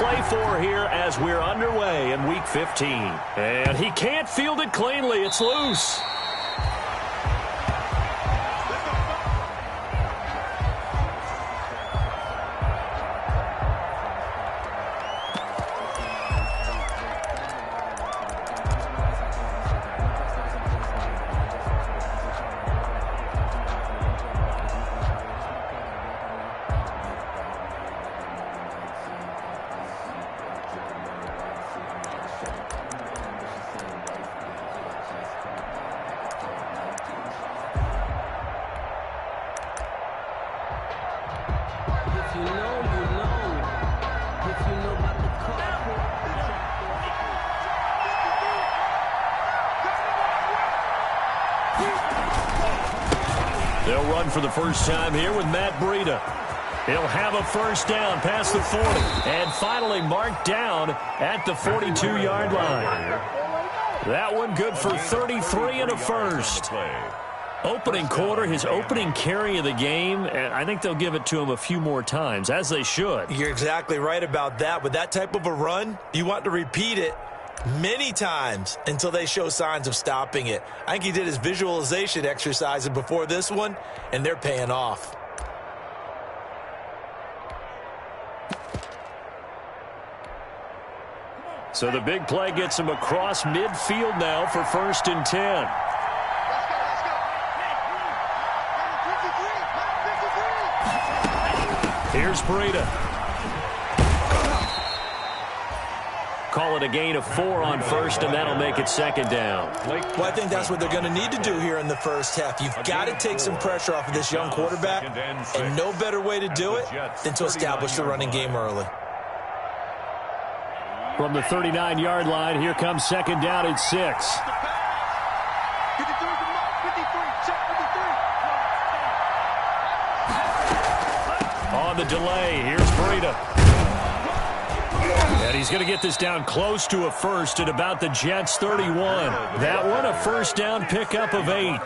play for here as we're underway in Week 15. And he can't field it cleanly. It's loose. They'll run for the first time here with Matt Breida. He'll have a first down past the 40. And finally marked down at the 42-yard line. That one good for 33 and a first. Opening quarter, his opening carry of the game, and I think they'll give it to him a few more times, as they should. You're exactly right about that. With that type of a run, you want to repeat it many times until they show signs of stopping it. I think he did his visualization exercises before this one, and they're paying off. So the big play gets him across midfield now for 1st and 10. Here's Breida. Call it a gain of 4 on first, and that'll make it 2nd down. Well, I think that's what they're going to need to do here in the first half. You've got to take some pressure off of this young quarterback, and no better way to do it than to establish the running game early. From the 39-yard line, here comes 2nd down at 6. On the delay, here's Breida. And he's going to get this down close to a first at about the Jets' 31. That one, a first down pickup of 8.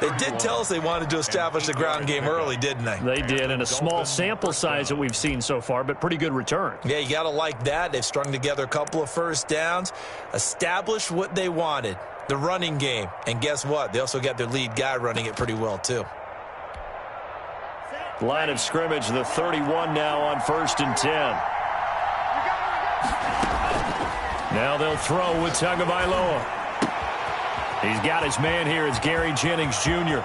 They did tell us they wanted to establish the ground game early, didn't they? They did, and a small sample size that we've seen so far, but pretty good return. Yeah, you got to like that. They've strung together a couple of first downs, established what they wanted, the running game. And guess what? They also got their lead guy running it pretty well, too. Line of scrimmage, the 31 now on 1st and 10. Now they'll throw with Tagovailoa. He's got his man here. It's Gary Jennings, Jr.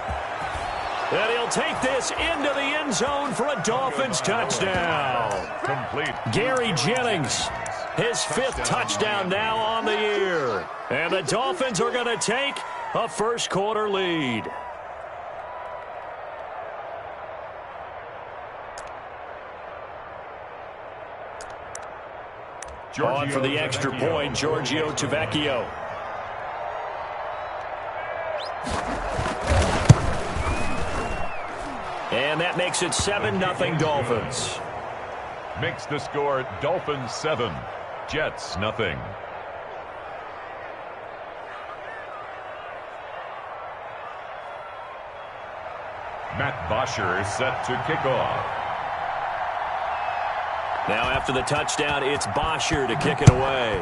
And he'll take this into the end zone for a Dolphins touchdown. Complete. Gary Jennings, his 5th touchdown now on the year. And the Dolphins are going to take a first quarter lead. On for the extra point, Giorgio Tavecchio. And that makes it 7-0 Dolphins. Makes the score Dolphins 7, Jets nothing. Matt Bosher is set to kick off. Now after the touchdown, it's Bosher to kick it away.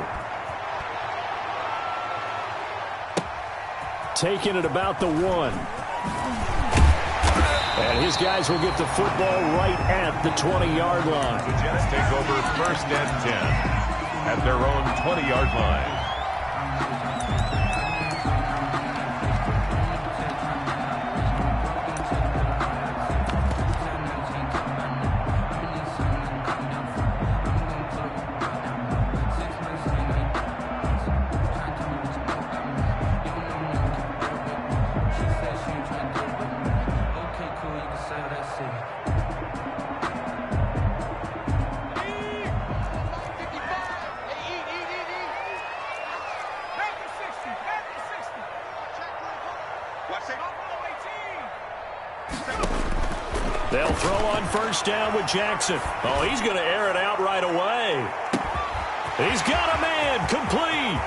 Taking it about the 1. And his guys will get the football right at the 20-yard line. The Jets take over 1st and 10 at their own 20-yard line. They'll throw on 1st down with Jackson. Oh, he's going to air it out right away. He's got a man, complete.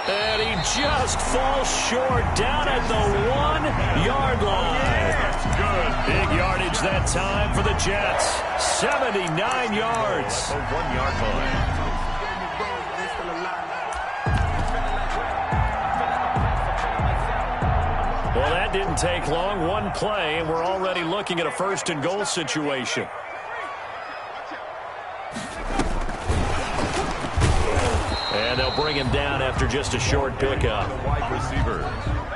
And he just falls short down at the 1-yard line. That's good. Big yardage that time for the Jets. 79 yards. At the 1-yard line. Well, that didn't take long. One play, and we're already looking at a first-and-goal situation. And they'll bring him down after just a short pickup. Wide receivers.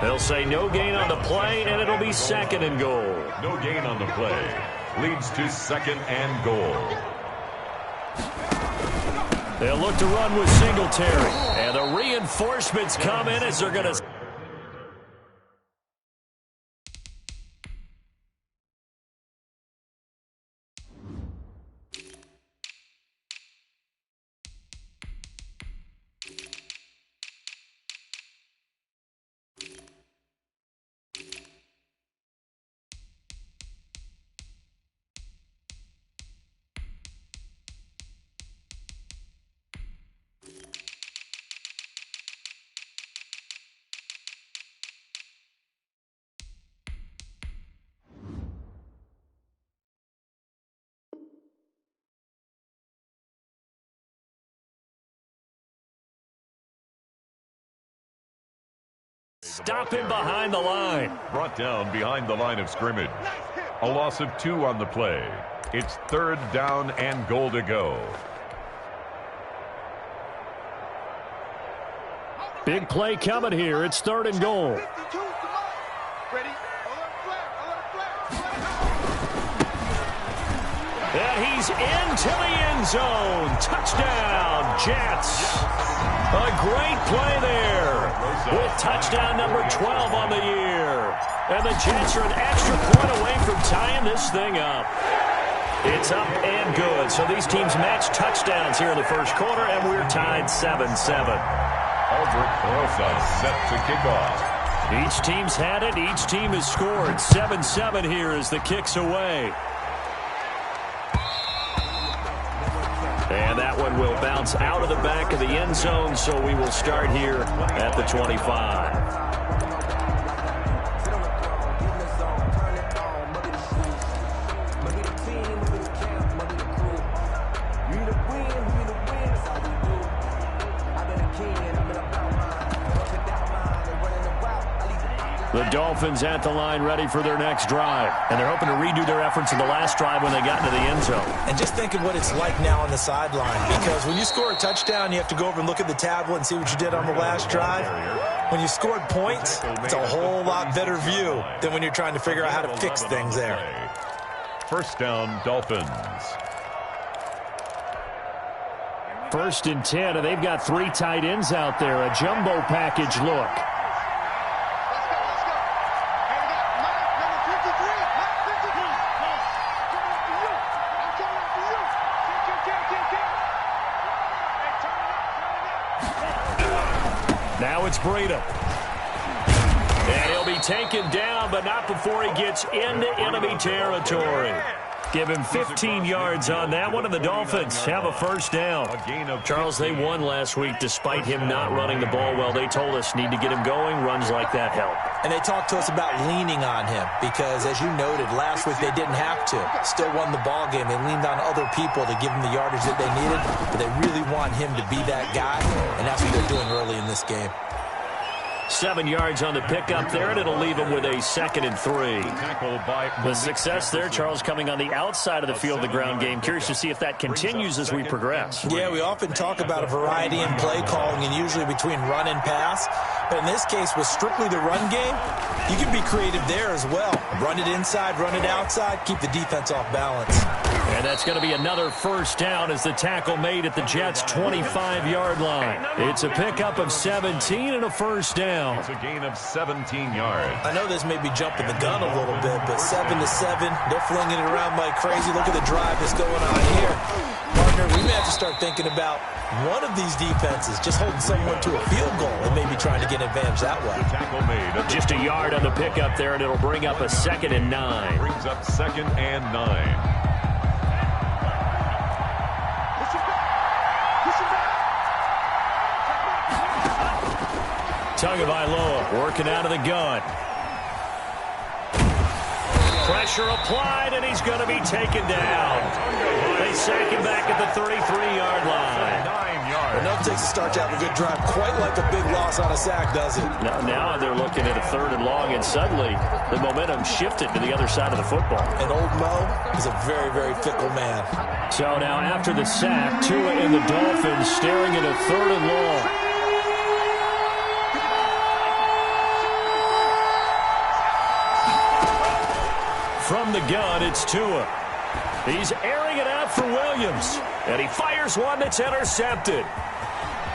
They'll say no gain on the play, and it'll be second and goal. No gain on the play. Leads to second and goal. They'll look to run with Singletary. And the reinforcements come in as they're going to... Stop him behind the line. Brought down behind the line of scrimmage. A loss of 2 on the play. It's third down and goal to go. Big play coming here. It's third and goal. And he's into the end zone. Touchdown, Jets. A great play there with touchdown number 12 on the year. And the Jets are an extra point away from tying this thing up. It's up and good. So these teams match touchdowns here in the first quarter, and we're tied 7-7. Albert Rosa set to kick off. Each team's had it. Each team has scored. 7-7 here as the kick's away. And that one will bounce out of the back of the end zone, so we will start here at the 25. The Dolphins at the line ready for their next drive. And they're hoping to redo their efforts in the last drive when they got into the end zone. And just think of what it's like now on the sideline, because when you score a touchdown, you have to go over and look at the tablet and see what you did on the last drive. When you scored points, it's a whole lot better view than when you're trying to figure out how to fix things there. First down, Dolphins. 1st and 10, and they've got 3 tight ends out there. A jumbo package look. Now it's Breida. And he'll be taken down, but not before he gets into enemy territory. Give him 15 yards on that one, and the Dolphins have a first down. Charles, they won last week despite him not running the ball well. They told us need to get him going. Runs like that help. And they talked to us about leaning on him because, as you noted, last week they didn't have to. Still won the ball game. They leaned on other people to give him the yardage that they needed, but they really want him to be that guy, and that's what they're doing early in this game. 7 yards on the pickup there, and it'll leave him with a 2nd and 3. The success there, Charles, coming on the outside of the field of the ground game. Curious to see if that continues as we progress. Yeah, we often talk about a variety in play calling, and usually between run and pass. But in this case, with strictly the run game, you can be creative there as well. Run it inside, run it outside, keep the defense off balance. And that's going to be another first down as the tackle made at the Jets' 25-yard line. It's a pickup of 17 and a first down. It's a gain of 17 yards. I know this may be jumping the gun a little bit, but 7-7, they're flinging it around like crazy. Look at the drive that's going on here. Partner, we may have to start thinking about one of these defenses just holding someone to a field goal and maybe trying to get an advantage that way. The tackle made. Just a yard on the pickup there, and it'll bring up a 2nd and 9. Brings up 2nd and 9. Tagovailoa working out of the gun. Pressure applied, and he's going to be taken down. They sack him back at the 33-yard line. 9 yards. Enough takes to start to have a good drive, quite like a big loss on a sack, does it? Now they're looking at a 3rd and long, and suddenly the momentum shifted to the other side of the football. And old Mo is a very, very fickle man. So now after the sack, Tua and the Dolphins staring at a 3rd and long. From the gun, it's Tua. He's airing it out for Williams. And he fires one that's intercepted.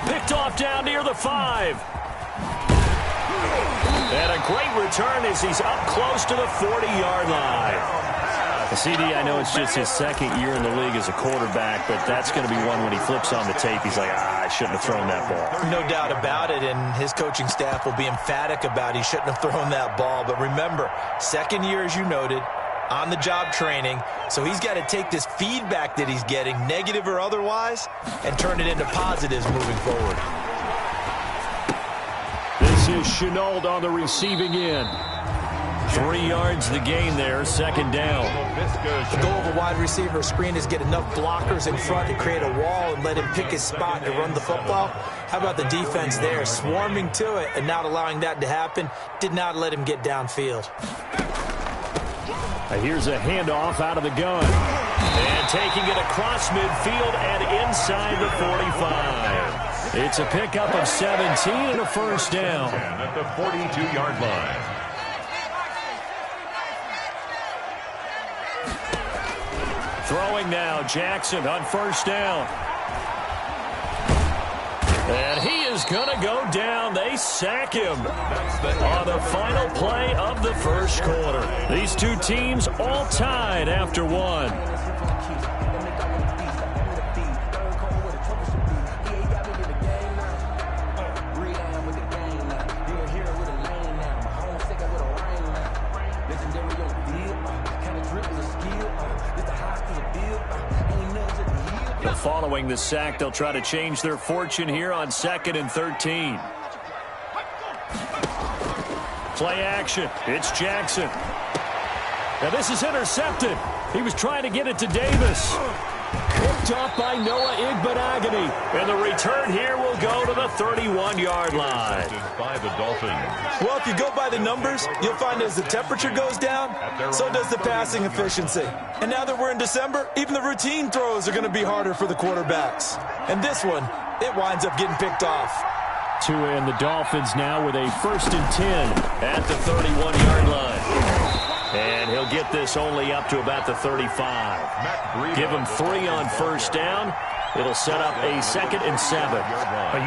Picked off down near the 5. And a great return as he's up close to the 40-yard line. CD, I know it's just his 2nd year in the league as a quarterback, but that's going to be one when he flips on the tape. He's like, I shouldn't have thrown that ball. No doubt about it, and his coaching staff will be emphatic about he shouldn't have thrown that ball. But remember, 2nd year, as you noted, on-the-job training, so he's got to take this feedback that he's getting, negative or otherwise, and turn it into positives moving forward. This is Chenault on the receiving end. 3 yards the gain there, 2nd down. The goal of a wide receiver screen is get enough blockers in front to create a wall and let him pick his spot to run the football. How about the defense there, swarming to it and not allowing that to happen? Did not let him get downfield. Here's a handoff out of the gun. And taking it across midfield and inside the 45. It's a pickup of 17 and a 1st down. At the 42-yard line. Throwing now, Jackson on 1st down. And he is going to go down. They sack him on the final play of the 1st quarter. These two teams all tied after 1. Following the sack, they'll try to change their fortune here on 2nd and 13. Play action. It's Jackson. Now this is intercepted. He was trying to get it to Davis. Picked off by Noah Igbenogany. And the return here will go to the 31-yard line. By the Dolphins. Well, if you go by the numbers, you'll find as the temperature goes down, so does the passing efficiency. And now that we're in December, even the routine throws are going to be harder for the quarterbacks. And this one, it winds up getting picked off. Tua and the Dolphins now with a 1st and 10 at the 31-yard line. And he'll get this only up to about the 35. Give him 3 on 1st down. It'll set up a 2nd and 7.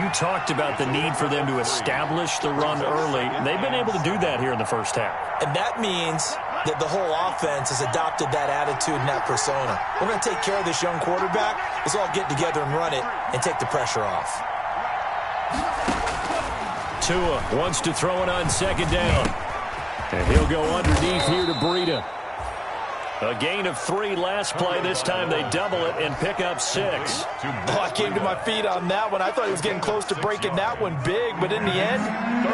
You talked about the need for them to establish the run early. They've been able to do that here in the 1st half. And that means that the whole offense has adopted that attitude and that persona. We're going to take care of this young quarterback. Let's all get together and run it and take the pressure off. Tua wants to throw it on 2nd down. And he'll go underneath here to Breida. A gain of 3 last play. This time they double it and pick up 6. Oh, I came to my feet on that one. I thought he was getting close to breaking that one big, but in the end,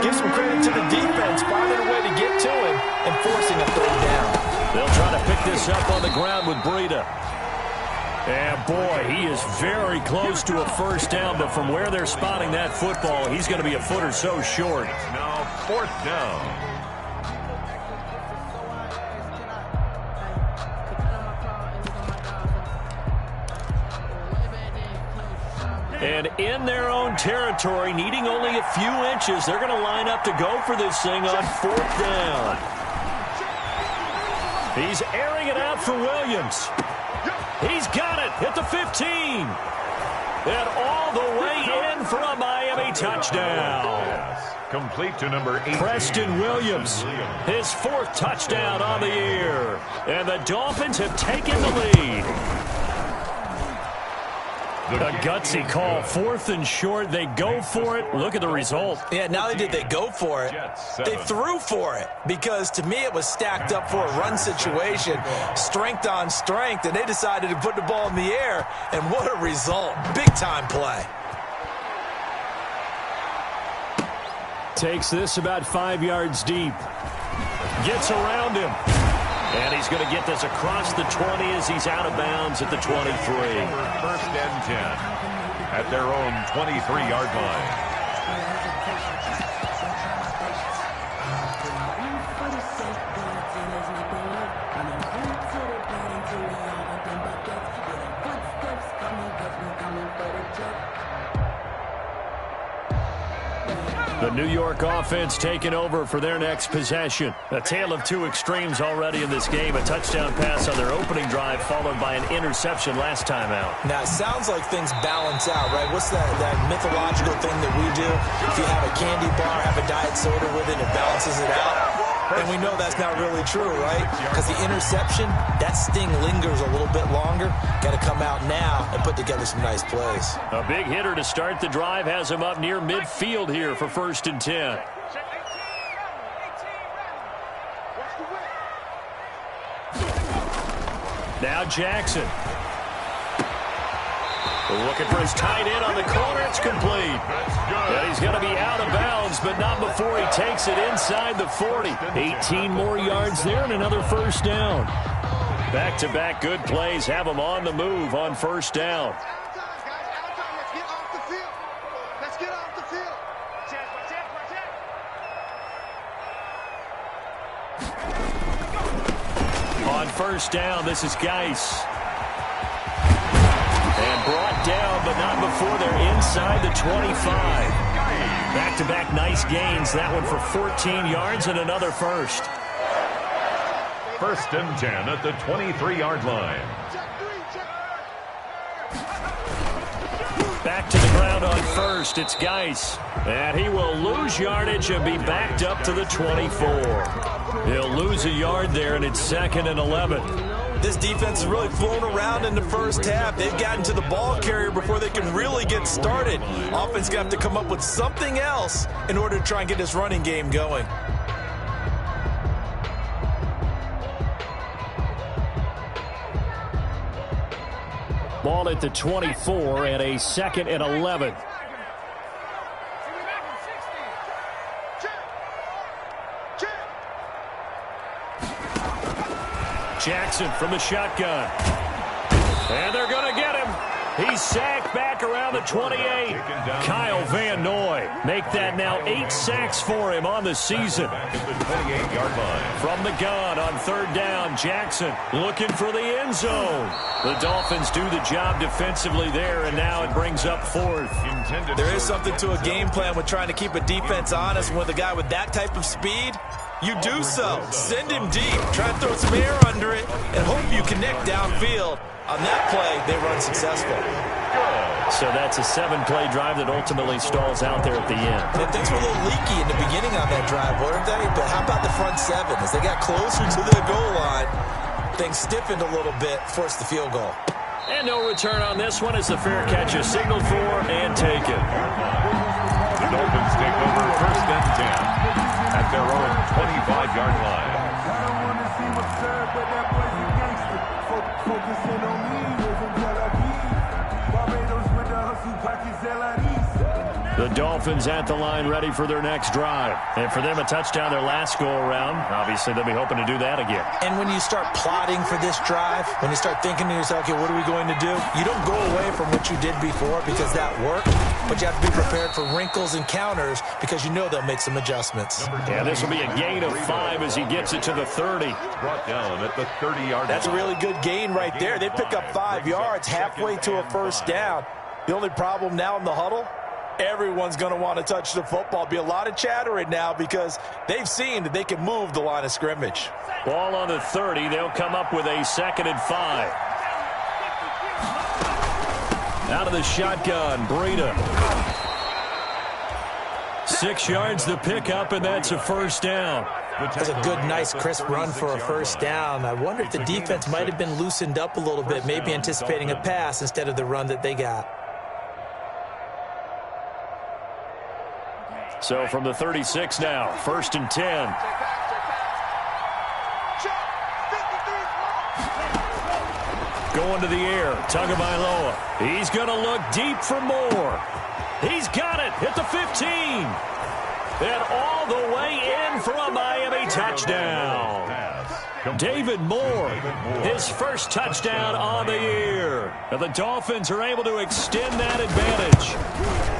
give some credit to the defense, finding a way to get to him and forcing a 3rd down. They'll try to pick this up on the ground with Breida. And boy, he is very close to a 1st down, but from where they're spotting that football, he's going to be a foot or so short. Now 4th down. And in their own territory, needing only a few inches, they're going to line up to go for this thing on 4th down. He's airing it out for Williams. He's got it at the 15. And all the way in for a Miami touchdown. Complete to number 8. Preston Williams, his 4th touchdown on the year. And the Dolphins have taken the lead. A gutsy call, 4th and short. They go for it. Look at the result. Yeah, not only did they go for it, they threw for it. Because to me, it was stacked up for a run situation, strength on strength, and they decided to put the ball in the air. And what a result. Big-time play. Takes this about 5 yards deep. Gets around him. And he's going to get this across the 20 as he's out of bounds at the 23. First and 10 at their own 23-yard line. The New York offense taking over for their next possession. A tale of two extremes already in this game. A touchdown pass on their opening drive followed by an interception last time out. Now, it sounds like things balance out, right? What's that mythological thing that we do? If you have a candy bar, have a diet soda with it, it balances it out. And we know that's not really true, right? Because the interception, that sting lingers a little bit longer. Got to come out now and put together some nice plays. A big hitter to start the drive has him up near midfield here for 1st and 10. Now Jackson. Looking for his tight end on the corner. It's complete. And he's going to be out of bounds, but not before he takes it inside the 40. 18 more yards there and another first down. Back-to-back good plays have him on the move on first down. On first down, this is Geis. And brought down, but not before they're inside the 25. Back-to-back nice gains. That one for 14 yards and another first. 1st and 10 at the 23-yard line. Back to the ground on first. It's Geis. And he will lose yardage and be backed up to the 24. He'll lose a yard there, and it's 2nd and 11. This defense is really flown around in the first half. They've gotten to the ball carrier before they can really get started. Offense got to come up with something else in order to try and get this running game going. Ball at the 24 and a 2nd and 11. Jackson from the shotgun. And they're going to get him. He's sacked back around the 28. Kyle Van Noy make that now 8 sacks for him on the season. From the gun on 3rd down, Jackson looking for the end zone. The Dolphins do the job defensively there, and now it brings up 4th. There is something to a game plan with trying to keep a defense honest. With a guy with that type of speed, you do so. Send him deep. Try to throw some air under it and hope you connect downfield. On that play, they run successful. So that's a 7-play drive that ultimately stalls out there at the end. And things were a little leaky in the beginning on that drive, weren't they? But how about the front 7? As they got closer to the goal line, things stiffened a little bit, forced the field goal. And no return on this one as the fair catch is signaled for and taken. The Dolphins take over 1st and 10 at their own 25-yard line. The Dolphins at the line ready for their next drive. And for them, a touchdown their last go-around. Obviously, they'll be hoping to do that again. And when you start plotting for this drive, when you start thinking to yourself, okay, what are we going to do? You don't go away from what you did before because that worked, but you have to be prepared for wrinkles and counters because you know they'll make some adjustments. Yeah, this will be a gain of 5 as he gets it to the 30. Brought down at the 30-yard line. That's a really good gain right there. They pick up 5 yards halfway to a first down. The only problem now in the huddle, everyone's going to want to touch the football. Be a lot of chattering now because they've seen that they can move the line of scrimmage. Ball on the 30. They'll come up with a 2nd and 5. Out of the shotgun, Breida. 6 yards the pickup, and that's a first down. That's a good, nice, crisp run for a first down. I wonder if the defense might have been loosened up a little bit, maybe anticipating a pass instead of the run that they got. So from the 36 now, 1st and 10. Going to the air, Tagovailoa. He's going to look deep for more. He's got it at the 15. And all the way in for a Miami touchdown. David Moore, his first touchdown on the year. And the Dolphins are able to extend that advantage.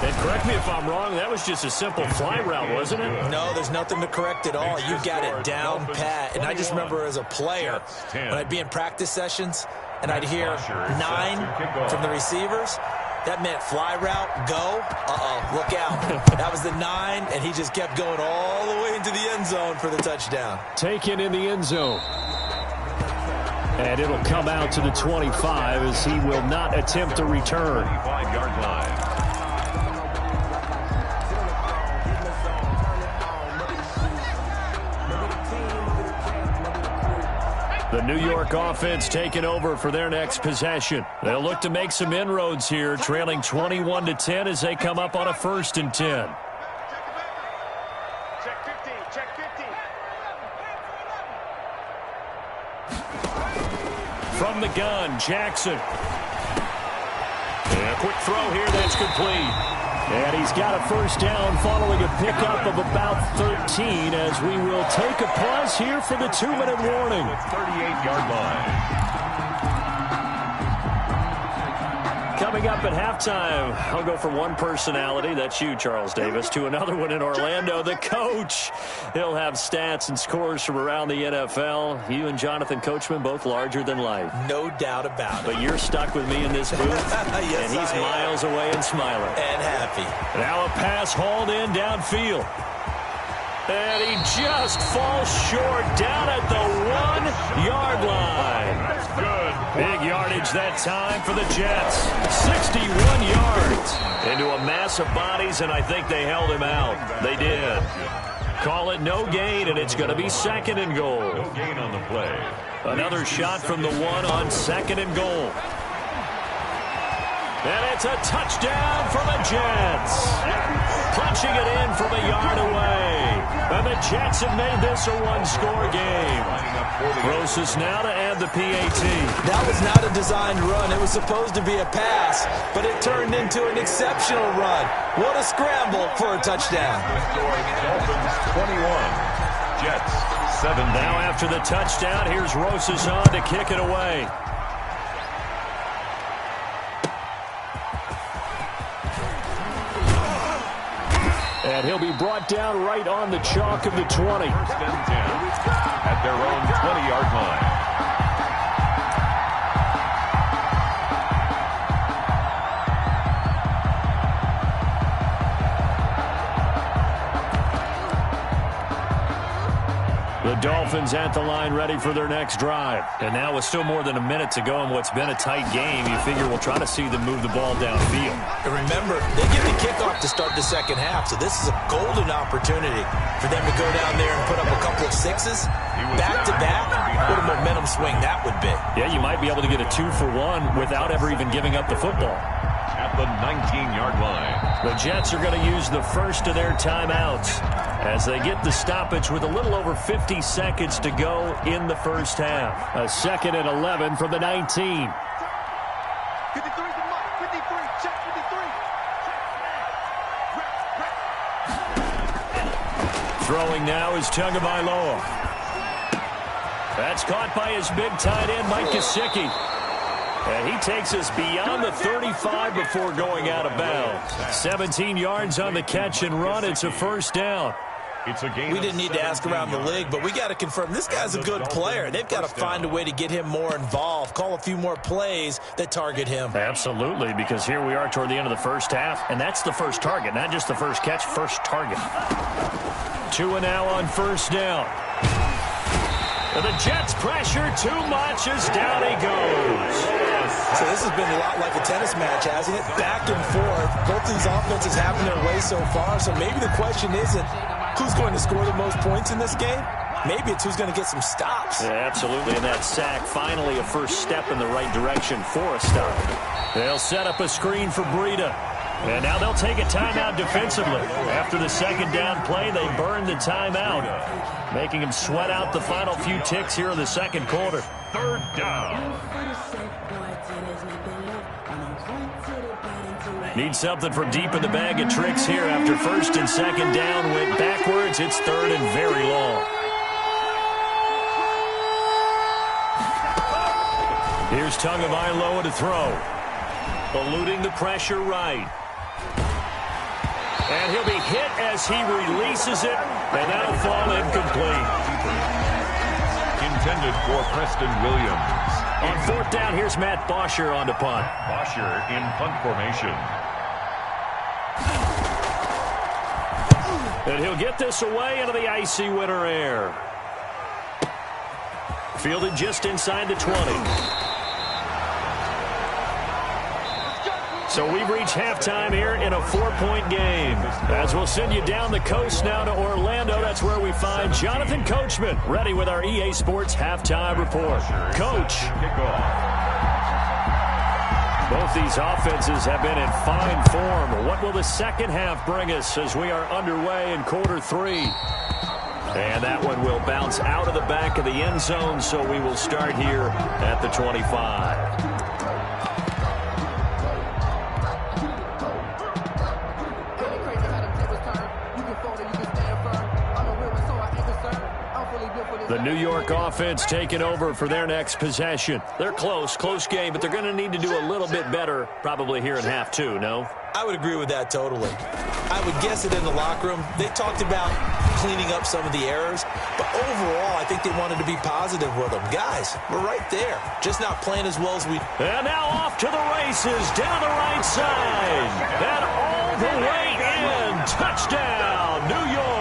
And correct me if I'm wrong, that was just a simple fly route, wasn't it? No, there's nothing to correct at all. You got it down pat. And I just remember as a player, when I'd be in practice sessions and I'd hear 9 from the receivers, that meant fly route, go, look out. That was the 9, and he just kept going all the way into the end zone for the touchdown. Taken in the end zone. And it'll come out to the 25 as he will not attempt a return. 25-yard line. The New York offense taking over for their next possession. They'll look to make some inroads here, trailing 21-10 as they come up on a 1st and 10. Check 15, check 15. From the gun, Jackson. And a quick throw here, that's complete. And he's got a 1st down following a pickup of about 13 as we will take a pause here for the 2-minute warning. 38-yard line. Coming up at halftime, I'll go from one personality, that's you, Charles Davis, to another one in Orlando, the coach. He'll have stats and scores from around the NFL. You and Jonathan Coachman, both larger than life. No doubt about it. But you're stuck with me in this booth, Yes, and he's miles away and smiling. And happy. Now a pass hauled in downfield. And he just falls short down at the 1-yard line. That's good. Big yardage that time for the Jets. 61 yards into a mass of bodies, and I think they held him out. They did. Call it no gain, and it's going to be 2nd and goal. No gain on the play. Another shot from the 1 on 2nd and goal. And it's a touchdown for the Jets. Punching it in from a yard away. And the Jets have made this a one-score game. Rosas now to add the PAT. That was not a designed run. It was supposed to be a pass, but it turned into an exceptional run. What a scramble for a touchdown. Dolphins 21. Jets 7. Now after the touchdown, here's Rosas on to kick it away. And he'll be brought down right on the chalk of the 20. 1st and 10 at their own 20-yard line. The Dolphins at the line ready for their next drive. And now with still more than a minute to go in what's been a tight game, you figure we'll try to see them move the ball downfield. And remember, they get the kickoff to start the 2nd half, so this is a golden opportunity for them to go down there and put up a couple of 6s. Back-to-back, what a momentum swing that would be. Yeah, you might be able to get a 2-for-1 without ever even giving up the football. At the 19-yard line. The Jets are going to use the first of their timeouts as they get the stoppage with a little over 50 seconds to go in the 1st half. A 2nd and 11 from the 19. 53 is the mark. 53. Check 53. Throwing now is Tagovailoa. That's caught by his big tight end, Mike Gesicki. And he takes us beyond the 35 before going out of bounds. 17 yards on the catch and run. It's a 1st down. It's a game. We didn't need to ask around the league, but we got to confirm this guy's a good player. They've got to find a way to get him more involved, call a few more plays that target him. Absolutely, because here we are toward the end of the 1st half, and that's the first target, not just the first catch, first target. 2 and now on 1st down. And the Jets pressure too much as down he goes. So this has been a lot like a tennis match, hasn't it? Back and forth. Both these offenses having their way so far. So maybe the question isn't who's going to score the most points in this game. Maybe it's who's going to get some stops. Yeah, absolutely. And that sack, finally a first step in the right direction for a stop. They'll set up a screen for Breida. And now they'll take a timeout defensively. After the 2nd down play, they burn the timeout, making them sweat out the final few ticks here in the 2nd quarter. 3rd down. Need something from deep in the bag of tricks here after first and second down went backwards. It's third and very long. Here's Tagovailoa to throw. Eluding the pressure right. And he'll be hit as he releases it, and that'll fall incomplete. Intended for Preston Williams. On fourth down, here's Matt Bosher on the punt. Bosher in punt formation. And he'll get this away into the icy winter air. Fielded just inside the 20. So we've reached halftime here in a 4-point game. As we'll send you down the coast now to Orlando, that's where we find Jonathan Coachman, ready with our EA Sports Halftime Report. Coach. Both these offenses have been in fine form. What will the second half bring us as we are underway in quarter 3? And that one will bounce out of the back of the end zone, so we will start here at the 25. The New York offense taking over for their next possession. They're close game, but they're going to need to do a little bit better probably here in half 2, no? I would agree with that totally. I would guess it in the locker room. They talked about cleaning up some of the errors, but overall, I think they wanted to be positive with them. Guys, we're right there, just not playing as well as we... And now off to the races, down the right side, and all the way in. Touchdown, New York.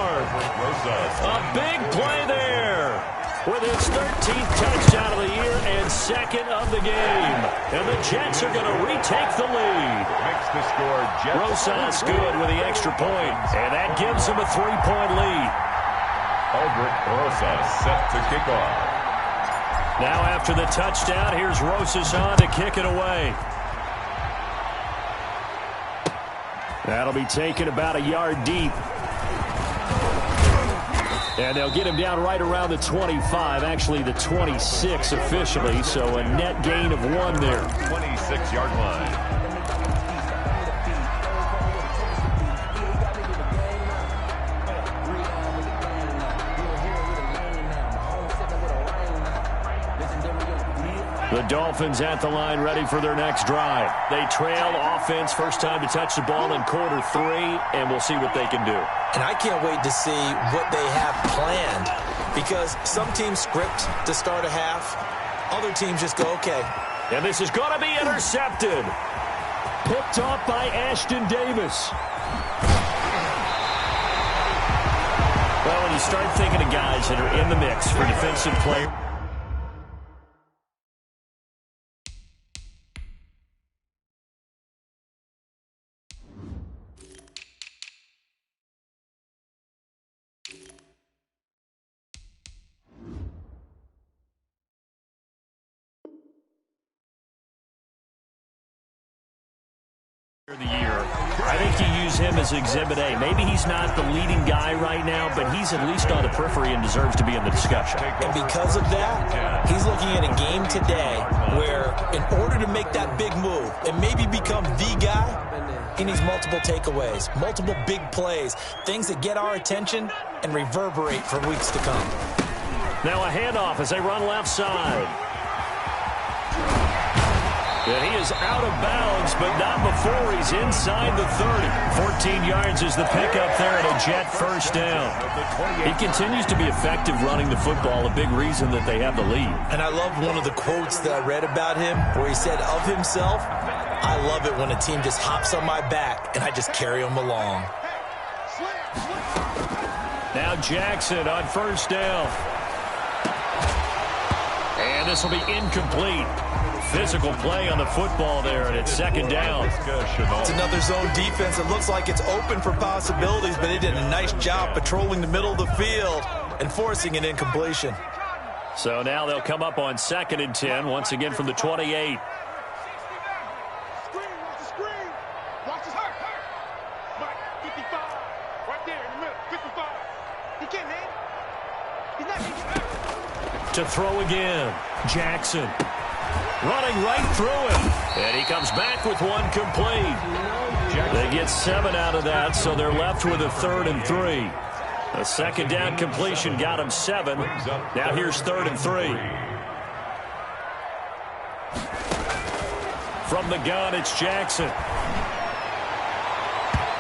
A big play there with his 13th touchdown of the year and second of the game. And the Jets are going to retake the lead. Makes the score Jets. Rosas good with the extra point, and that gives him a 3-point lead. Aldrich Rosas set to kick off. Now after the touchdown, here's Rosas on to kick it away. That'll be taken about a yard deep. And they'll get him down right around the 25, actually the 26 officially, so a net gain of 1 there. 26-yard line. The Dolphins at the line ready for their next drive. They trail offense, first time to touch the ball in quarter 3, and we'll see what they can do. And I can't wait to see what they have planned, because some teams script to start a half, other teams just go, okay. And this is going to be intercepted. Picked off by Ashton Davis. Well, when you start thinking of guys that are in the mix for defensive player. The year. I think you use him as Exhibit A. Maybe he's not the leading guy right now, but he's at least on the periphery and deserves to be in the discussion. And because of that, he's looking at a game today where in order to make that big move and maybe become the guy, he needs multiple takeaways, multiple big plays, things that get our attention and reverberate for weeks to come. Now a handoff as they run left side. And he is out of bounds, but not before he's inside the 30. 14 yards is the pickup there at a Jet first down. He continues to be effective running the football, a big reason that they have the lead. And I loved one of the quotes that I read about him where he said of himself, I love it when a team just hops on my back and I just carry them along. Now Jackson on first down. And this will be incomplete. Physical play on the football there, and it's second down. It's another zone defense. It looks like it's open for possibilities, but they did a nice job patrolling the middle of the field and forcing an incompletion. So now they'll come up on 2nd and 10, once again from the 28. To throw again, Jackson. Running right through him. And he comes back with one complete. get 7 out of that, so they're left with a 3rd and 3. A second down completion got him 7. Now here's 3rd and 3. From the gun, it's Jackson.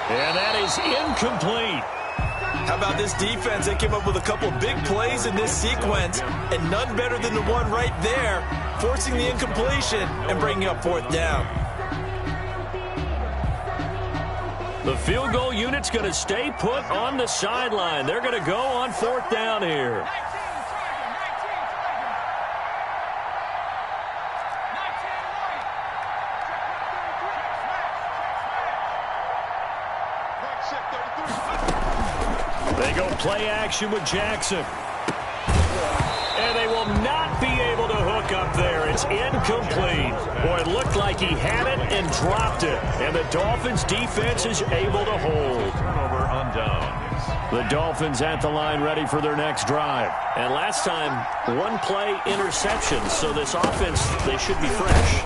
And that is incomplete. How about this defense? They came up with a couple big plays in this sequence, and none better than the one right there, forcing the incompletion and bringing up 4th down. The field goal unit's going to stay put on the sideline. They're going to go on 4th down here. They go play action with Jackson. And they will not be able to hook up there. It's incomplete. Boy, it looked like he had it and dropped it. And the Dolphins' defense is able to hold. Turnover on downs. The Dolphins at the line ready for their next drive. And last time, 1-play interception. So this offense, they should be fresh.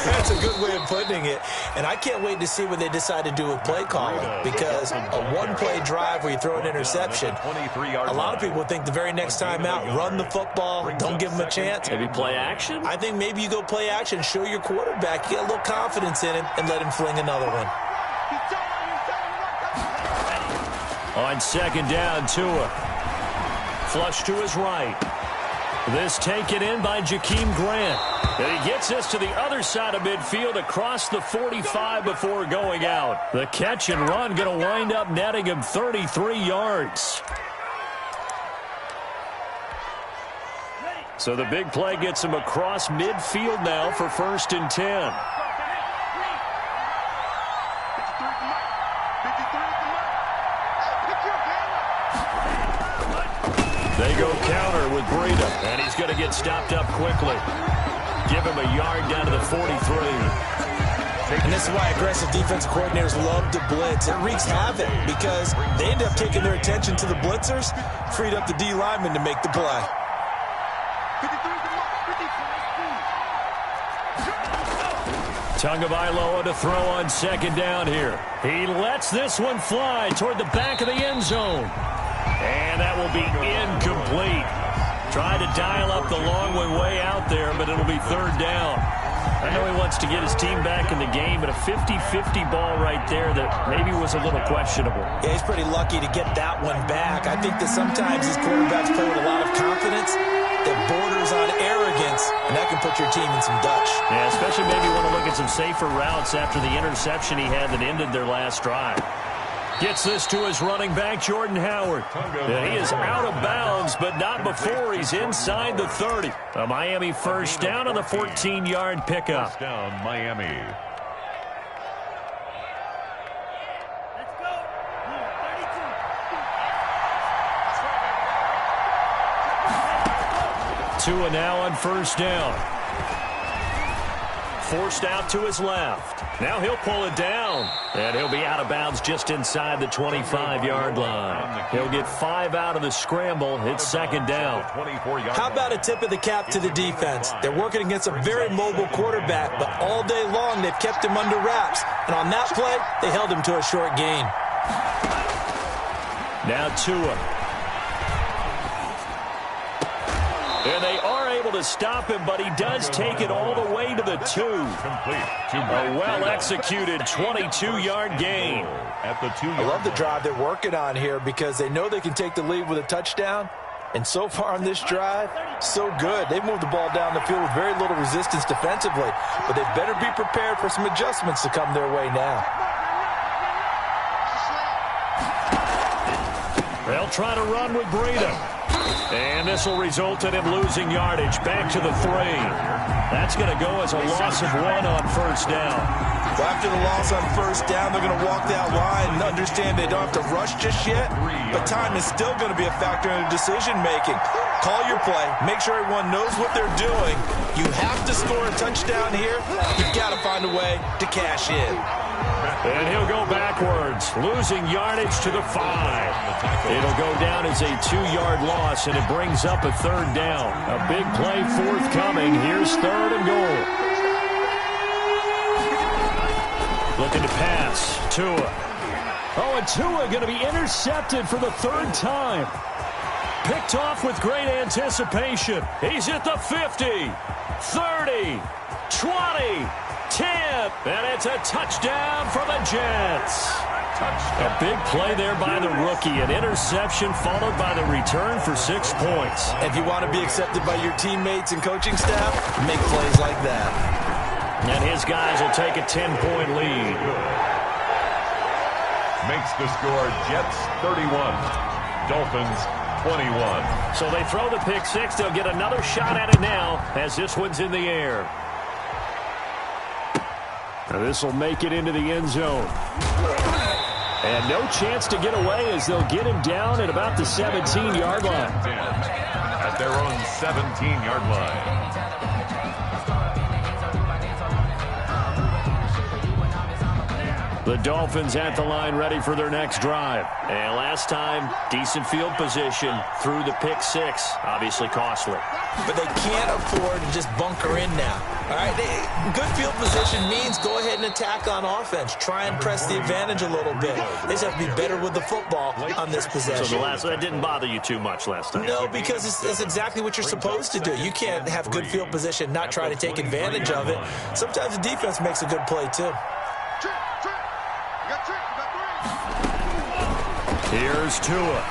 That's a good way of putting it. And I can't wait to see what they decide to do with play calling, because a 1-play drive where you throw an interception, a lot of people think the very next time out, run the football, don't give them a chance. Maybe play action? I think maybe you go play action, show your quarterback, you get a little confidence in him, and let him fling another one. On 2nd down, Tua. Flush to his right. This taken in by Jakeem Grant. And he gets this to the other side of midfield across the 45 before going out. The catch and run going to wind up netting him 33 yards. So the big play gets him across midfield now for 1st and 10. They go counter with Breida, and he's going to get stopped up quickly. Give him a yard down to the 43. And this is why aggressive defense coordinators love to blitz. It wreaks havoc because they end up taking their attention to the blitzers, freed up the D lineman to make the play. Tagovailoa to throw on 2nd down here. He lets this one fly toward the back of the end zone. And that will be incomplete. Tried to dial up the long way out there, but it'll be 3rd down. I know he wants to get his team back in the game, but a 50-50 ball right there that maybe was a little questionable. Yeah, he's pretty lucky to get that one back. I think that sometimes these quarterbacks play with a lot of confidence that borders on arrogance, and that can put your team in some Dutch. Yeah, especially maybe want to look at some safer routes after the interception he had that ended their last drive. Gets this to his running back, Jordan Howard. And he is out of bounds, but not before he's inside the 30. A Miami 1st down on the 14-yard pickup. First down, Miami. Let's go. 32. Tua now on 1st down. Forced out to his left. Now he'll pull it down. And he'll be out of bounds just inside the 25-yard line. He'll get 5 out of the scramble. It's 2nd down. How about a tip of the cap to the defense? They're working against a very mobile quarterback, but all day long they've kept him under wraps. And on that play, they held him to a short gain. Now Tua. And they are able to stop him, but he does take it all the way to the 2. A well-executed 22-yard gain. At the 2 I love the drive they're working on here because they know they can take the lead with a touchdown. And so far on this drive, so good. They've moved the ball down the field with very little resistance defensively. But they better be prepared for some adjustments to come their way now. They'll try to run with Breida. And this will result in him losing yardage back to the 3. That's going to go as a loss of 1 on 1st down. Well, after the loss on 1st down, they're going to walk that line and understand they don't have to rush just yet. But time is still going to be a factor in decision-making. Call your play. Make sure everyone knows what they're doing. You have to score a touchdown here. You've got to find a way to cash in. And he'll go backwards, losing yardage to the 5. It'll go down as a 2-yard loss, and it brings up a 3rd down. A big play forthcoming. Here's 3rd and goal. Looking to pass. Tua. Oh, and Tua going to be intercepted for the third time. Picked off with great anticipation. He's at the 50, 30, 20, 10, and it's a touchdown for the Jets. A big play there by the rookie. An interception followed by the return for 6 points. If you want to be accepted by your teammates and coaching staff, make plays like that. And his guys will take a 10-point lead. Makes the score Jets 31, Dolphins 21. So they throw the pick six. They'll get another shot at it now as this one's in the air. This will make it into the end zone. And no chance to get away as they'll get him down at about the 17-yard line. At their own 17-yard line. The Dolphins at the line ready for their next drive. And last time, decent field position through the pick six. Obviously costly. But they can't afford to just bunker in now. All right, good field position means go ahead and attack on offense. Try and press the advantage a little bit. They just have to be better with the football on this possession. So that didn't bother you too much last time? No, because it's exactly what you're supposed to do. You can't have good field position, not try to take advantage of it. Sometimes the defense makes a good play, too. Here's Tua.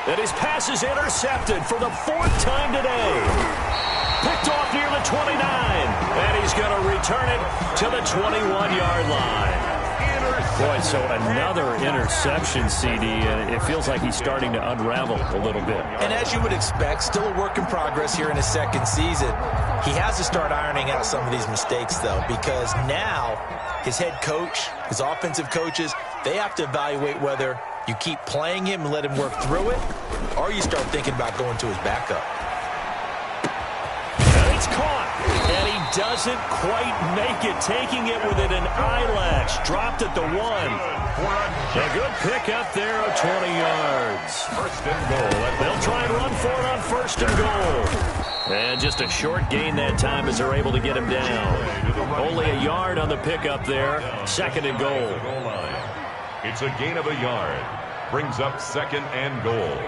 And his pass is intercepted for the fourth time today. Picked off near the 29. And he's going to return it to the 21-yard line. Boy, so another interception, CD, and it feels like he's starting to unravel a little bit. And as you would expect, still a work in progress here in his second season. He has to start ironing out some of these mistakes, though, because now his head coach, his offensive coaches, they have to evaluate whether you keep playing him and let him work through it, or you start thinking about going to his backup. And it's caught. And he doesn't quite make it, taking it within an eyelash. Dropped at the 1. A good pick up there of 20 yards. First and goal. They'll try and run for it on first and goal. And just a short gain that time as they're able to get him down. Only a yard on the pickup there. Second and goal. It's a gain of a yard. Brings up second and goal.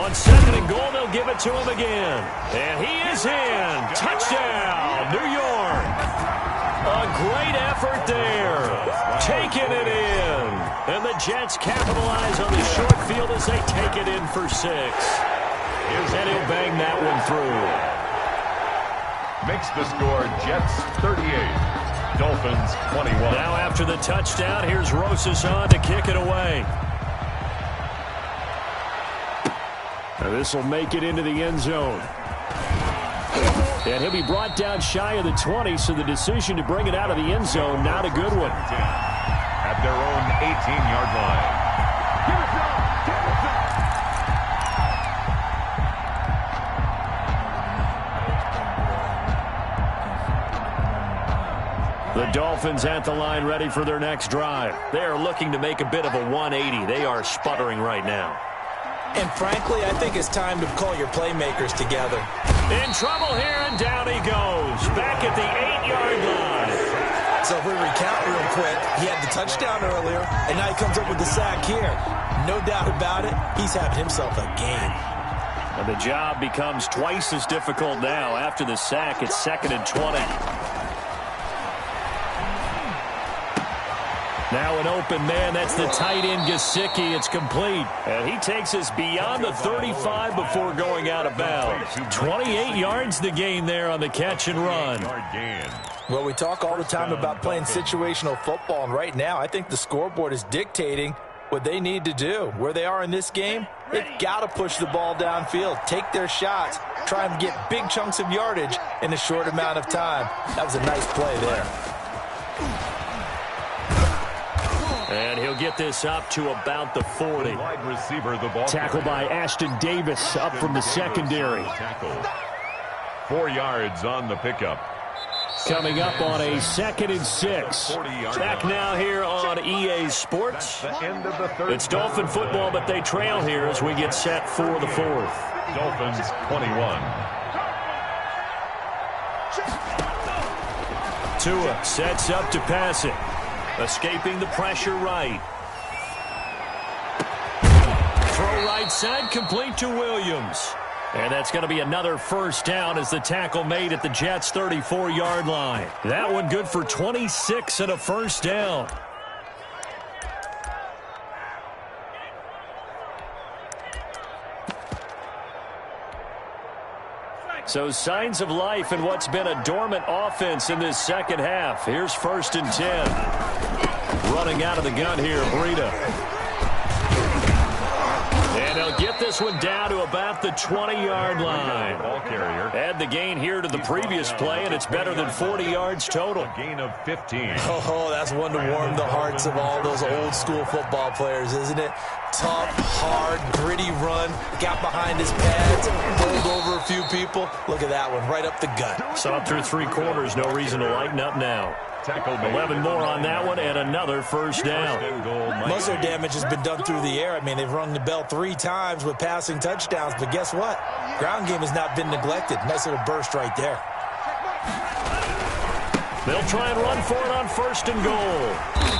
On second and goal, they'll give it to him again. And he is in. Touchdown, New York. A great effort there. Taking it in. And the Jets capitalize on the short field as they take it in for 6. And he'll bang that one through. Makes the score Jets 38, Dolphins 21. Now after the touchdown, here's Rosas on to kick it away. This will make it into the end zone. And he'll be brought down shy of the 20, so the decision to bring it out of the end zone, not a good one. At their own 18-yard line. The Dolphins at the line ready for their next drive. They are looking to make a bit of a 180. They are sputtering right now. And frankly, I think it's time to call your playmakers together. In trouble here, and down he goes. Back at the 8-yard line. So if we recount real quick, he had the touchdown earlier, and now he comes up with the sack here. No doubt about it, he's having himself a game. And the job becomes twice as difficult now. After the sack, it's second and 20. Now an open man. That's the tight end, Gesicki. It's complete. And he takes us beyond the 35 before going out of bounds. 28 yards the gain there on the catch and run. Well, we talk all the time about playing situational football, and right now I think the scoreboard is dictating what they need to do. Where they are in this game, they've got to push the ball downfield, take their shots, try and get big chunks of yardage in a short amount of time. That was a nice play there. And he'll get this up to about the 40. Wide receiver, the ball. Tackle by Ashton Davis up from the secondary. 4 yards on the pickup. Coming up on a 2nd and 6. Back now here on EA Sports. It's Dolphin football, but they trail here as we get set for the 4th. Dolphins 21. Tua sets up to pass it. Escaping the pressure right. Throw right side, complete to Williams. And that's going to be another first down as the tackle made at the Jets' 34-yard line. That one good for 26 and a first down. So signs of life in what's been a dormant offense in this second half. Here's 1st and 10. Running out of the gun here, Breida. And they'll get this one down to about the 20-yard line. Ball carrier. Add the gain here to the previous play, and it's better than 40 yards total. A gain of 15. Oh, that's one to warm the hearts of all those old-school football players, isn't it? Tough, hard, gritty run. Got behind his pads, pulled over a few people. Look at that one, right up the gut. So up through 3 quarters, no reason to lighten up now. 11 more on that one, and another first down. Most of their damage has been done through the air. I mean, they've rung the bell 3 times with passing touchdowns, but guess what? Ground game has not been neglected. Nice little burst right there. They'll try and run for it on 1st and goal.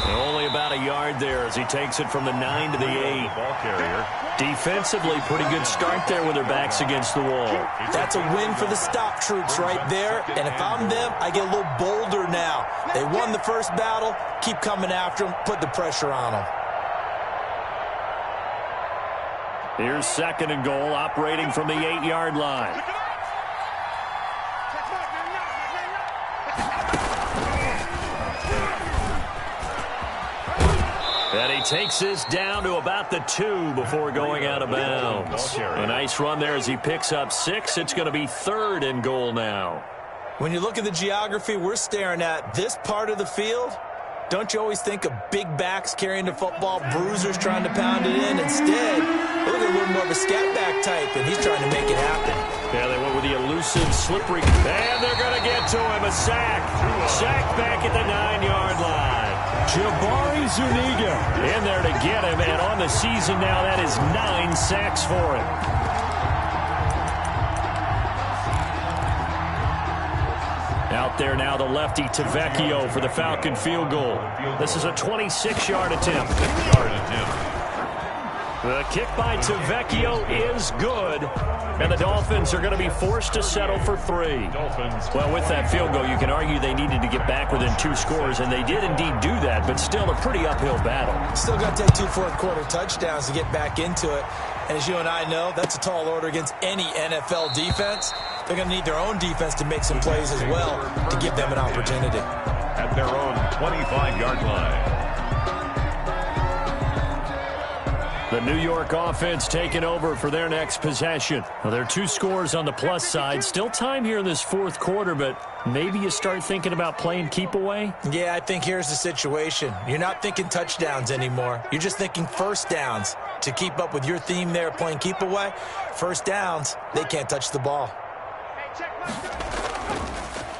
And only about a yard there as he takes it from the 9 to the 8. Ball carrier. Defensively, pretty good start there with their backs against the wall. That's a win for the stop troops right there. And if I'm them, I get a little bolder now. They won the first battle. Keep coming after them. Put the pressure on them. Here's 2nd and goal, operating from the 8-yard line. And he takes this down to about the 2 before going out of bounds. A nice run there as he picks up 6. It's going to be 3rd and goal now. When you look at the geography we're staring at, this part of the field, don't you always think of big backs carrying the football, bruisers trying to pound it in? Instead, look at a little more of a scat back type, and he's trying to make it happen. Yeah, they went with the elusive, slippery, and they're going to get to him. A sack. Sack back at the 9-yard line. Jabari Zuniga in there to get him, and on the season now, that is 9 sacks for him. Out there now, the lefty Tavecchio for the Falcon field goal. This is a 26-yard attempt. The kick by Tavecchio is good, and the Dolphins are going to be forced to settle for 3. Well, with that field goal, you can argue they needed to get back within 2 scores, and they did indeed do that, but still a pretty uphill battle. Still got to take 2 fourth-quarter touchdowns to get back into it. And as you and I know, that's a tall order against any NFL defense. They're going to need their own defense to make some plays as well to give them an opportunity. At their own 25-yard line. The New York offense taking over for their next possession. Well, there are 2 scores on the plus side. Still time here in this 4th quarter, but maybe you start thinking about playing keep away? Yeah, I think here's the situation. You're not thinking touchdowns anymore. You're just thinking first downs. To keep up with your theme there, playing keep away, first downs, they can't touch the ball.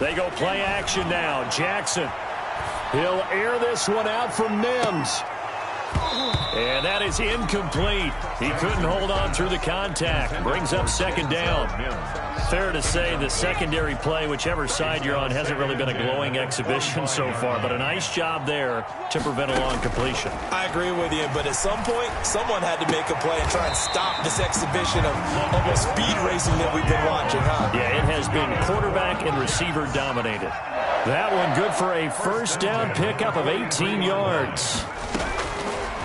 They go play action now. Jackson. He'll air this one out from Mims. And that is incomplete. He couldn't hold on through the contact. Brings up 2nd down. Fair to say the secondary play, whichever side you're on, hasn't really been a glowing exhibition so far, but a nice job there to prevent a long completion. I agree with you, but at some point, someone had to make a play and try and stop this exhibition of almost speed racing that we've been watching, huh? Yeah, it has been quarterback and receiver dominated. That one good for a first down pickup of 18 yards.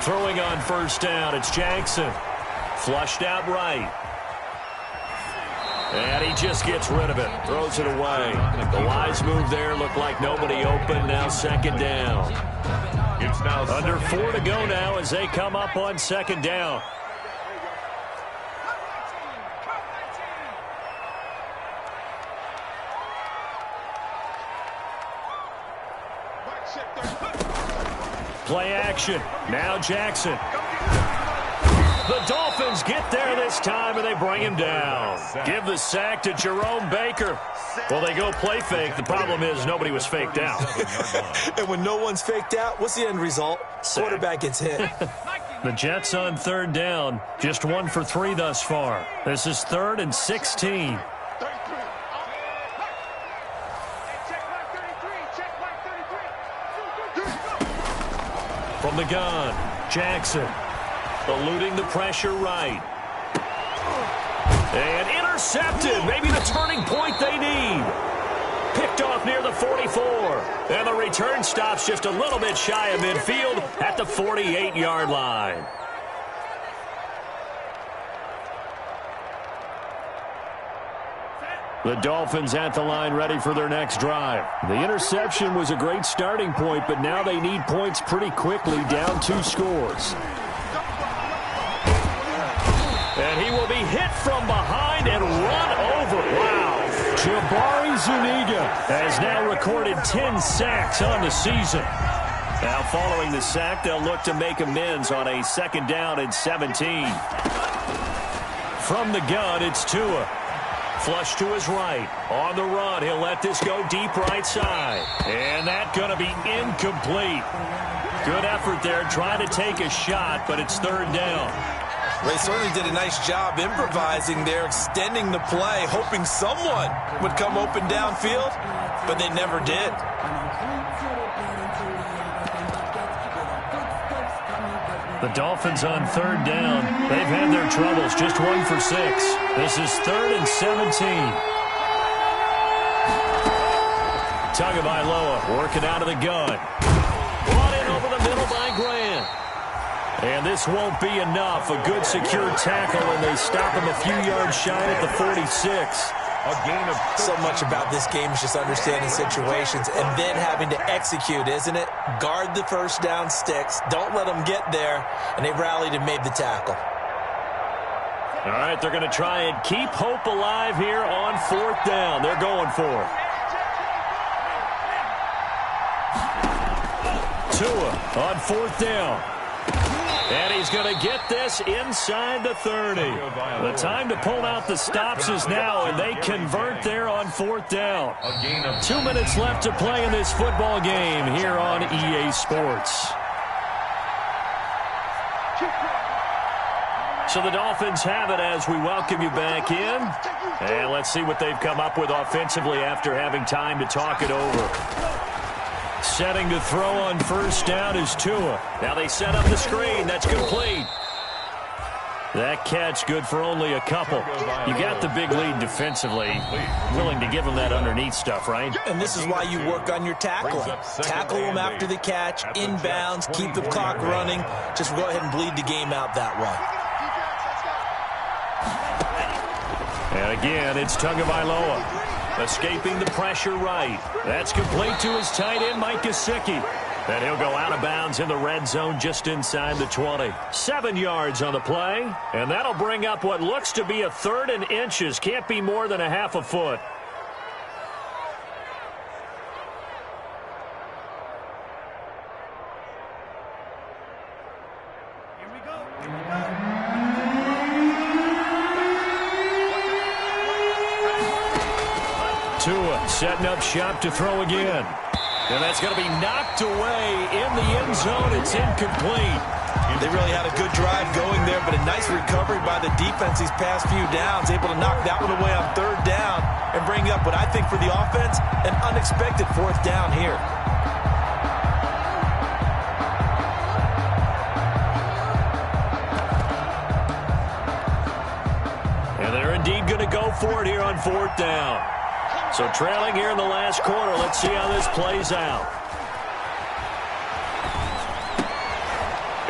Throwing on first down, it's Jackson. Flushed out right. And he just gets rid of it. Throws it away. The wise move there. Looked like nobody open. Now 2nd down. It's now under 4 to go now as they come up on 2nd down. Play action. Now Jackson. The Dolphins get there this time, and they bring him down. Give the sack to Jerome Baker. Well, they go play fake. The problem is nobody was faked out. And when no one's faked out, what's the end result? Sack. Quarterback gets hit. The Jets on 3rd down. Just 1 for 3 thus far. This is 3rd and 16. From the gun, Jackson eluding the pressure right. And intercepted. Maybe the turning point they need. Picked off near the 44. And the return stops just a little bit shy of midfield at the 48-yard line. The Dolphins at the line ready for their next drive. The interception was a great starting point, but now they need points pretty quickly, down 2 scores. And he will be hit from behind and run over. Wow. Jabari Zuniga has now recorded 10 sacks on the season. Now following the sack, they'll look to make amends on a 2nd down and 17. From the gun, it's Tua. Flush to his right. On the run, he'll let this go deep right side. And that's going to be incomplete. Good effort there trying to take a shot, but it's 3rd down. They certainly did a nice job improvising there, extending the play, hoping someone would come open downfield, but they never did. The Dolphins on 3rd down. They've had their troubles, just 1 for 6. This is 3rd and 17. Tagovailoa working out of the gun. Brought in over the middle by Grant. And this won't be enough. A good secure tackle, and they stop him a few yards shy at the 46. So much about this game is just understanding situations and then having to execute, isn't it? Guard the first down sticks. Don't let them get there. And they rallied and made the tackle. All right, they're going to try and keep hope alive here on 4th down. They're going for it. Tua on 4th down. And he's going to get this inside the 30. The time to pull out the stops is now, and they convert there on 4th down. 2 minutes left to play in this football game here on EA Sports. So the Dolphins have it as we welcome you back in. And let's see what they've come up with offensively after having time to talk it over. Setting to throw on 1st down is Tua. Now they set up the screen. That's complete. That catch good for only a couple. You got the big lead defensively. Willing to give them that underneath stuff, right? And this is why you work on your tackling. Tackle them after the catch, inbounds, keep the clock running. Just go ahead and bleed the game out that way. And again, it's Tagovailoa. Escaping the pressure right. That's complete to his tight end, Mike Gesicki. And he'll go out of bounds in the red zone just inside the 20. 7 yards on the play. And that'll bring up what looks to be a 3rd and inches. Can't be more than a half a foot. Here we go. Here we go. Tua setting up shop to throw again. And that's going to be knocked away in the end zone. It's incomplete. They really had a good drive going there, but a nice recovery by the defense these past few downs, able to knock that one away on 3rd down and bring up what I think for the offense, an unexpected 4th down here. And they're indeed going to go for it here on 4th down. So trailing here in the last quarter. Let's see how this plays out.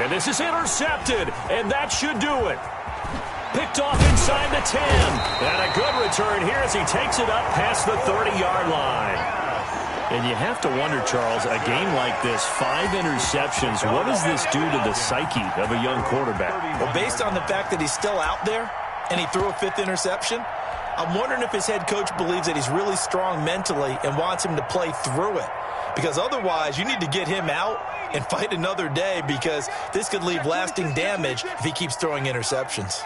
And this is intercepted, and that should do it. Picked off inside the 10. And a good return here as he takes it up past the 30-yard line. And you have to wonder, Charles, a game like this, 5 interceptions, what does this do to the psyche of a young quarterback? Well, based on the fact that he's still out there and he threw a 5th interception, I'm wondering if his head coach believes that he's really strong mentally and wants him to play through it. Because otherwise, you need to get him out and fight another day, because this could leave lasting damage if he keeps throwing interceptions.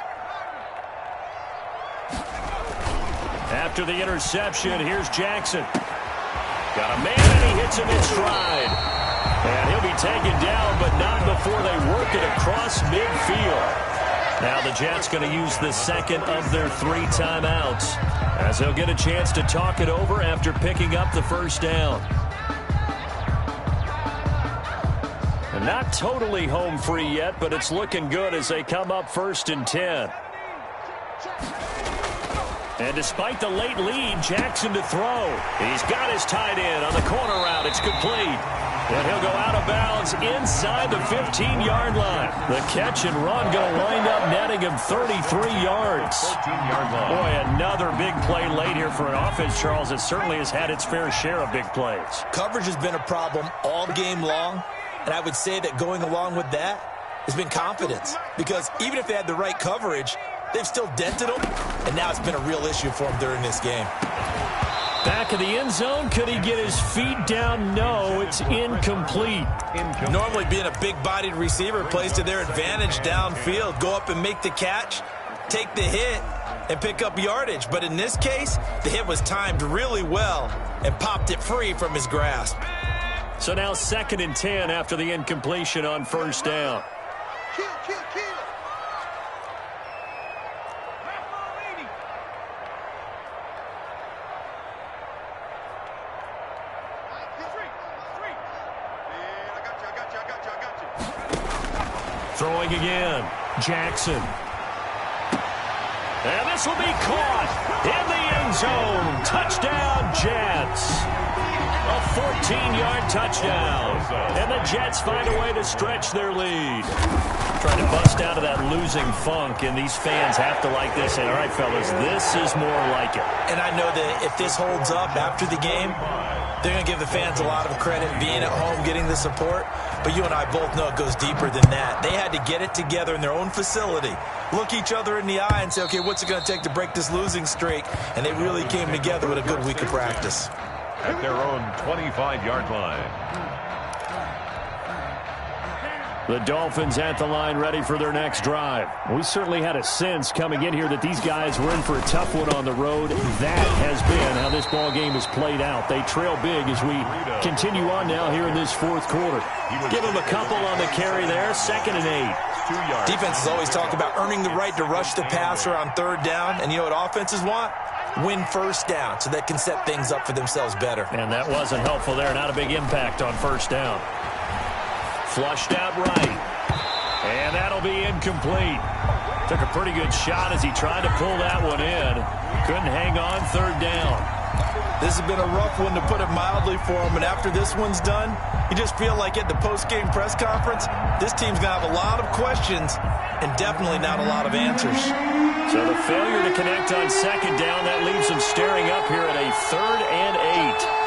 After the interception, here's Jackson. Got a man, and he hits him in stride. And he'll be taken down, but not before they work it across midfield. Now the Jets going to use the 2nd of their 3 timeouts, as he'll get a chance to talk it over after picking up the 1st down. Not totally home free yet, but it's looking good as they come up 1st and 10. And despite the late lead, Jackson to throw. He's got his tight end on the corner route. It's complete. And he'll go out of bounds inside the 15-yard line. The catch and run going to wind up netting him 33 yards. 14-yard line. Boy, another big play late here for an offense, Charles, that certainly has had its fair share of big plays. Coverage has been a problem all game long, and I would say that going along with that has been confidence. Because even if they had the right coverage, they've still dented them, and now it's been a real issue for them during this game. Back of the end zone. Could he get his feet down? No, it's incomplete. Normally being a big-bodied receiver plays to their advantage downfield. Go up and make the catch, take the hit, and pick up yardage. But in this case, the hit was timed really well and popped it free from his grasp. So now 2nd and 10 after the incompletion on 1st down. Kill. Throwing again. Jackson. And this will be caught in the end zone. Touchdown, Jets. A 14-yard touchdown. And the Jets find a way to stretch their lead. Trying to bust out of that losing funk, and these fans have to like this. And all right, fellas, this is more like it. And I know that if this holds up after the game, they're going to give the fans a lot of credit being at home, getting the support. But you and I both know it goes deeper than that. They had to get it together in their own facility, look each other in the eye and say, okay, what's it going to take to break this losing streak? And they really came together with a good week of practice. At their own 25-yard line. The Dolphins at the line, ready for their next drive. We certainly had a sense coming in here that these guys were in for a tough one on the road. That has been how this ball game has played out. They trail big as we continue on now here in this 4th quarter. Give them a couple on the carry there. 2nd and 8. 2 yards. Defenses always talk about earning the right to rush the passer on 3rd down. And you know what offenses want? Win 1st down so they can set things up for themselves better. And that wasn't helpful there. Not a big impact on 1st down. Flushed out right. And that'll be incomplete. Took a pretty good shot as he tried to pull that one in. Couldn't hang on 3rd down. This has been a rough one, to put it mildly, for him. And after this one's done, you just feel like at the post-game press conference, this team's going to have a lot of questions and definitely not a lot of answers. So the failure to connect on 2nd down, that leaves them staring up here at a 3rd and 8.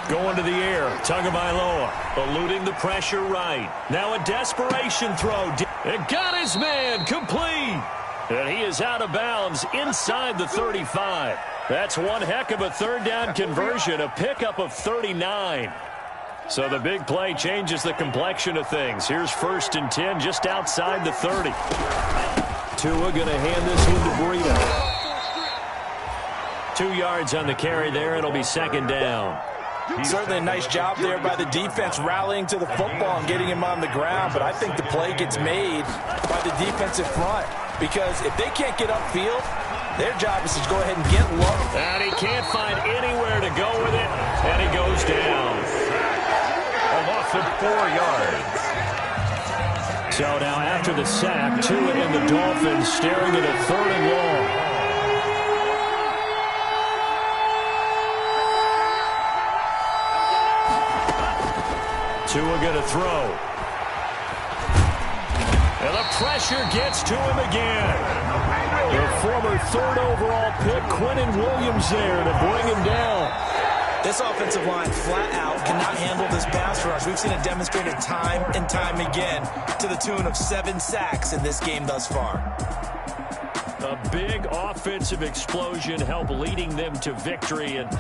Going to the air, Tagovailoa eluding the pressure right. Now a desperation throw. It got his man complete. And he is out of bounds inside the 35. That's one heck of a 3rd down conversion, a pickup of 39. So the big play changes the complexion of things. Here's 1st and 10 just outside the 30. Tua going to hand this one to Burrito. 2 yards on the carry there. It'll be 2nd down. Certainly a nice job there by the defense rallying to the football and getting him on the ground, but I think the play gets made by the defensive front, because if they can't get upfield, their job is to go ahead and get low. And he can't find anywhere to go with it, and he goes down. A loss of 4 yards. So now after the sack, Tua and the Dolphins staring at a 3rd and long. Tua going to throw. And the pressure gets to him again. The former 3rd overall pick, Quinnen Williams, there to bring him down. This offensive line flat out cannot handle this pass rush. We've seen it demonstrated time and time again to the tune of 7 sacks in this game thus far. A big offensive explosion helped leading them to victory. And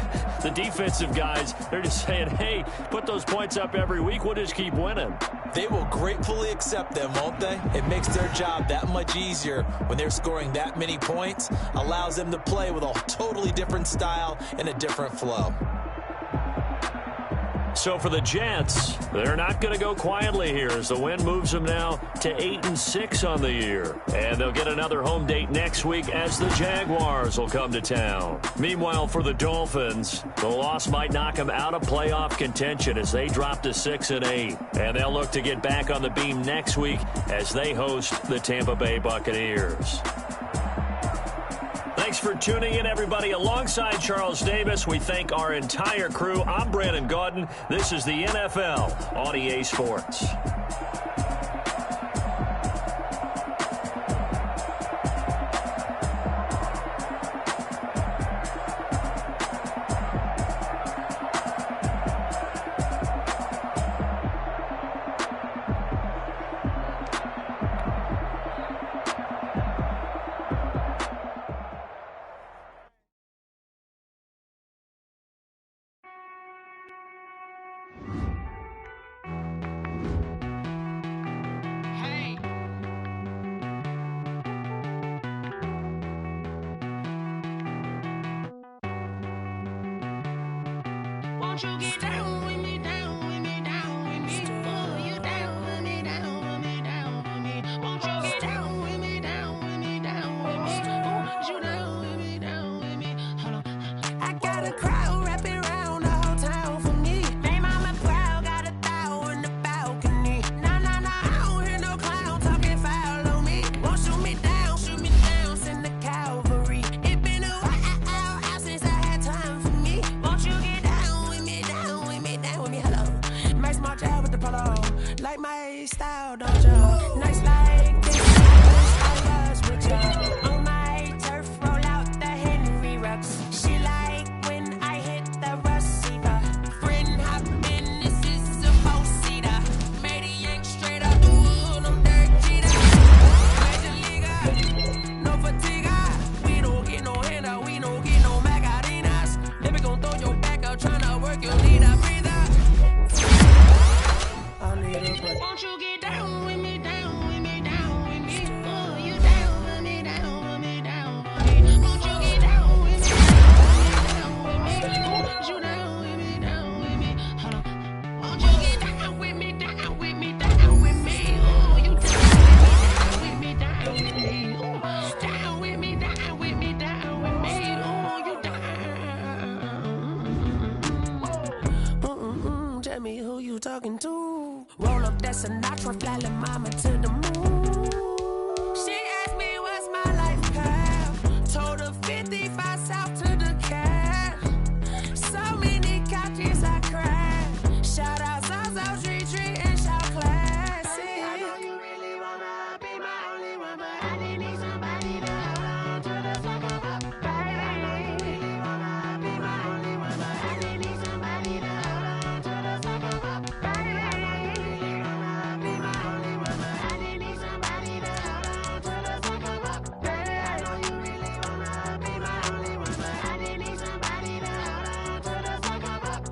the defensive guys, they're just saying, hey, put those points up every week. We'll just keep winning. They will gratefully accept them, won't they? It makes their job that much easier when they're scoring that many points. Allows them to play with a totally different style and a different flow. So for the Jets, they're not going to go quietly here as the win moves them now to 8-6 on the year. And they'll get another home date next week as the Jaguars will come to town. Meanwhile, for the Dolphins, the loss might knock them out of playoff contention as they drop to 6-8. And they'll look to get back on the beam next week as they host the Tampa Bay Buccaneers. Thanks for tuning in, everybody. Alongside Charles Davis, we thank our entire crew. I'm Brandon Gaudin. This is the NFL on EA Sports. Won't you get down with me, down with me, down with me? Oh, you down with me, down with me, down with me. Won't you get down with me, down with me, down with me? Oh, you down with me, down with me? Hold on. I got a crowd wrapping around the whole town for me. They mama proud, got a thou in the balcony. Nah, nah, nah, I don't hear no clown talking foul on me. Won't shoot me down, send the cavalry. It been a while since I had time for me. Won't you get down with me, down with me, down with me? Hello. Nice smart job with the polo. Like my style, don't you? Nice like this. I was with you. On my turf, roll out the Henry rocks. She like when I hit the receiver. Friend hop in, this is a four-seater. Made a yank straight up the wood, I'm Derek Jeter. Major leaguer, no fatigue. We don't get no handout, we don't get no Macarinas. Never gon' throw your back out, tryna work, you need a breather. I need a break. Won't you get down with me, down with me, down with me? Oh, you down with me, down with me, down with me? Won't you get down with me, down with me, down with me? Oh, you down with me, down with me? Hold on. Won't you get down with me, down with me, down with me? Oh, you down with me, down with me, down with me? Oh, down with me, down with me, down with me? Oh, you down. Tell me who you talking to. Roll up that Sinatra, fly la mama to the moon. She asked me what's my life path. Told her 55 south to the cat. So many couches I cried. Shout out Zaza, Street, and shout classic. I know you really wanna be my only one, but I didn't need somebody to hold on to the second up, baby. I know you really wanna be my only one, but I didn't need somebody to hold on to the second up, baby. I know you really wanna be my only one, but I didn't need somebody to hold on to the second up, baby. I know you really wanna be my only one, but I didn't need somebody to hold on to the second up.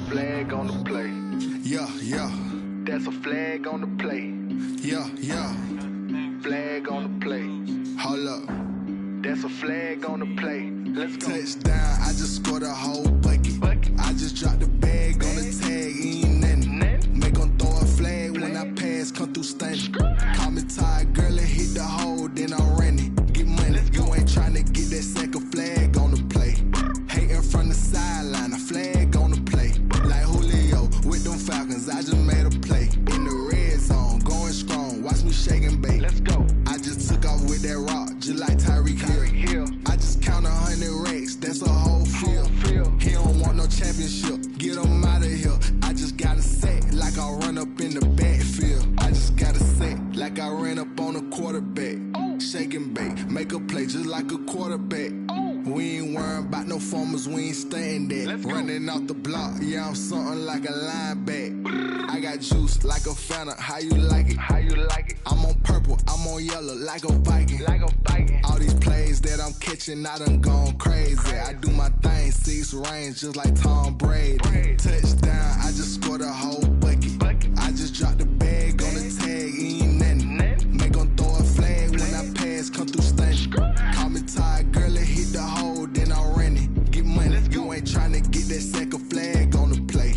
Flag on the play. Yeah, yeah, That's a flag on the play. yeah, yeah. Flag on the play. Hold up. That's a flag on the play. Let's go. Touchdown, I just scored a whole bucket. I just dropped the bag on the tag, ain't nothing. Make 'em throw a flag when stunning. Call me tired, girl, and hit the hole, then I'm running. Get money, you ain't tryna get that second flag on the play. Hating from the sideline, a flag on the play. Like Julio with them Falcons, I just made a play. In the red zone, going strong, watch me shake and bake. Let's go. I just took off with that rock, just like Tyreek Hill. I just count 100 racks, that's a whole field. He don't want no championship, get him out of here. I just got a set, like I run up in the backfield. I just got a set, like I ran up on a quarterback. Shake and bake, make a play just like a quarterback. We ain't worrying about no formers, we ain't staying there. Running off the block, yeah, I'm something like a linebacker. I got juice like a Fanta, how you like it? How you like it? I'm on purple, I'm on yellow, like a Viking. Like a Viking. All these plays that I'm catching, I done gone crazy. I do my thing, 6 range, just like Tom Brady. Touchdown, I just scored a whole bucket. I just dropped the bag on the tag, ain't nothing. Make 'em throw a flag when I pass, come through stunning. Call me tired, girl, and hit the hole, then I'm running. Get money, you ain't tryna get that second flag on the play.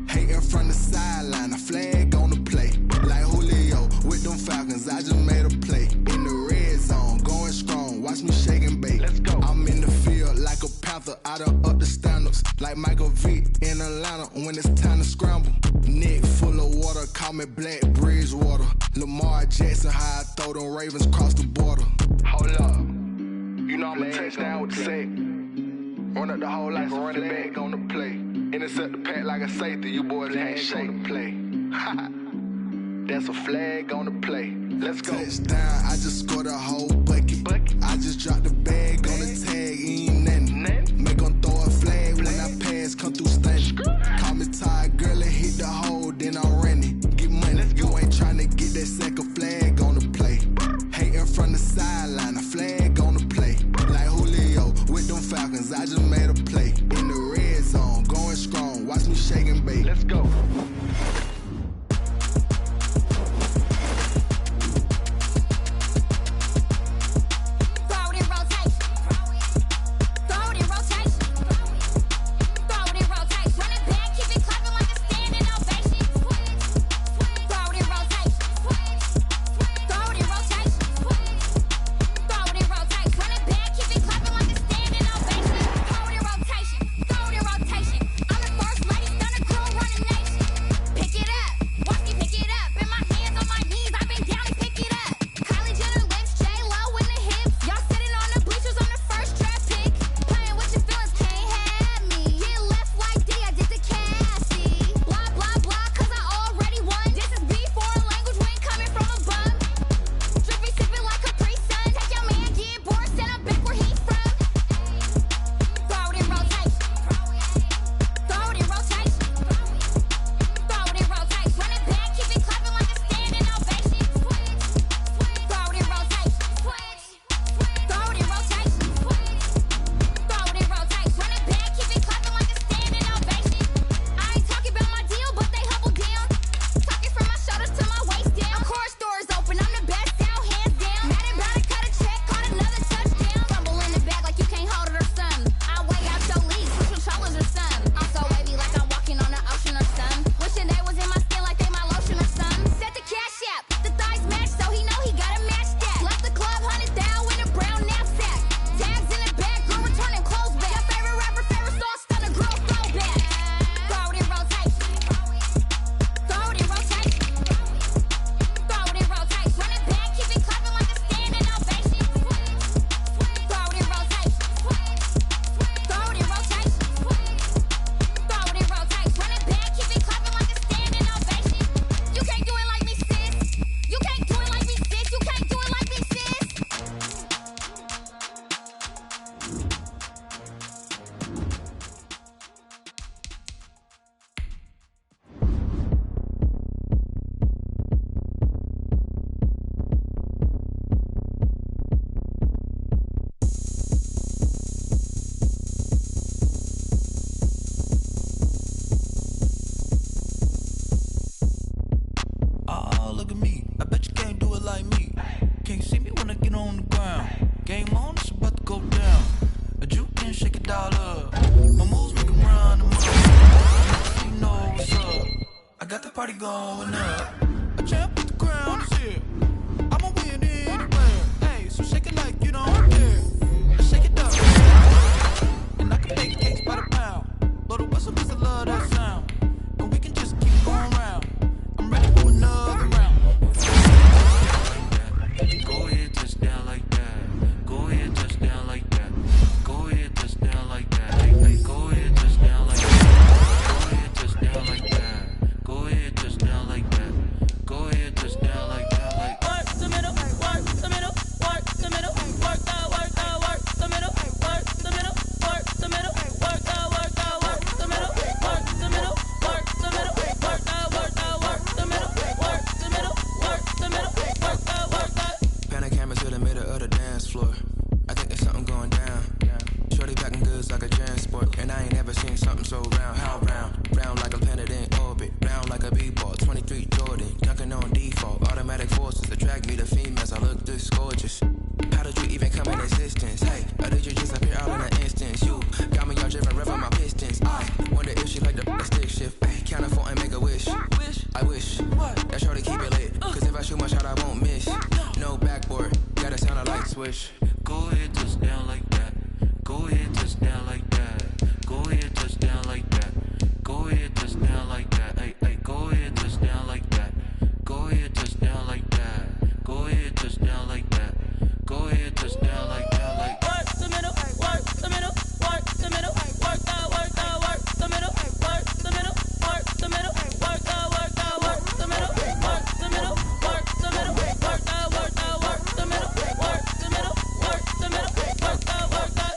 Hating from the sideline, a flag on the play. Like Julio with them Falcons, I just made a play. In the red zone, going strong, watch me shake and bake. Let's go. I'm in the field like a Panther, I done up the standards. Like Michael Vick in Atlanta when it's time to scramble. Neck full of water, call me Black Bridgewater. Lamar Jackson, how I throw them Ravens cross the border. Hold up, you know I'm a touchdown with the sack. Run up the hole like a running back on the play. Intercept the pack like a safety, you boys ain't shake the play. That's a flag on the play. Let's go. Touchdown, I just scored a whole bucket. I just dropped the bag on the tag, ain't nothing. Make 'em throw a flag when I pass, come through stunning. Call me tired, girl, and hit the hole, then I'm running. Get money, you ain't tryna get that second flag on the play. Hating from the sideline, a flag on the play. Like Julio with them Falcons, I just made a play. In the red zone, going strong, watch me shake and bake. Let's go. swish. Go ahead, touchdown like that. Go ahead, touchdown like that. Go ahead, touchdown like that. Go ahead, touchdown like that. Ay, ay, go ahead, touchdown like that. Go ahead, touchdown like that. Go ahead, touchdown like that. Go ahead, touchdown like that. Like work the middle, work the middle, work the middle, work the middle, work the middle, work the middle, work the middle, work the middle, work the middle, work the middle, work the middle, work the middle, work the middle, work the.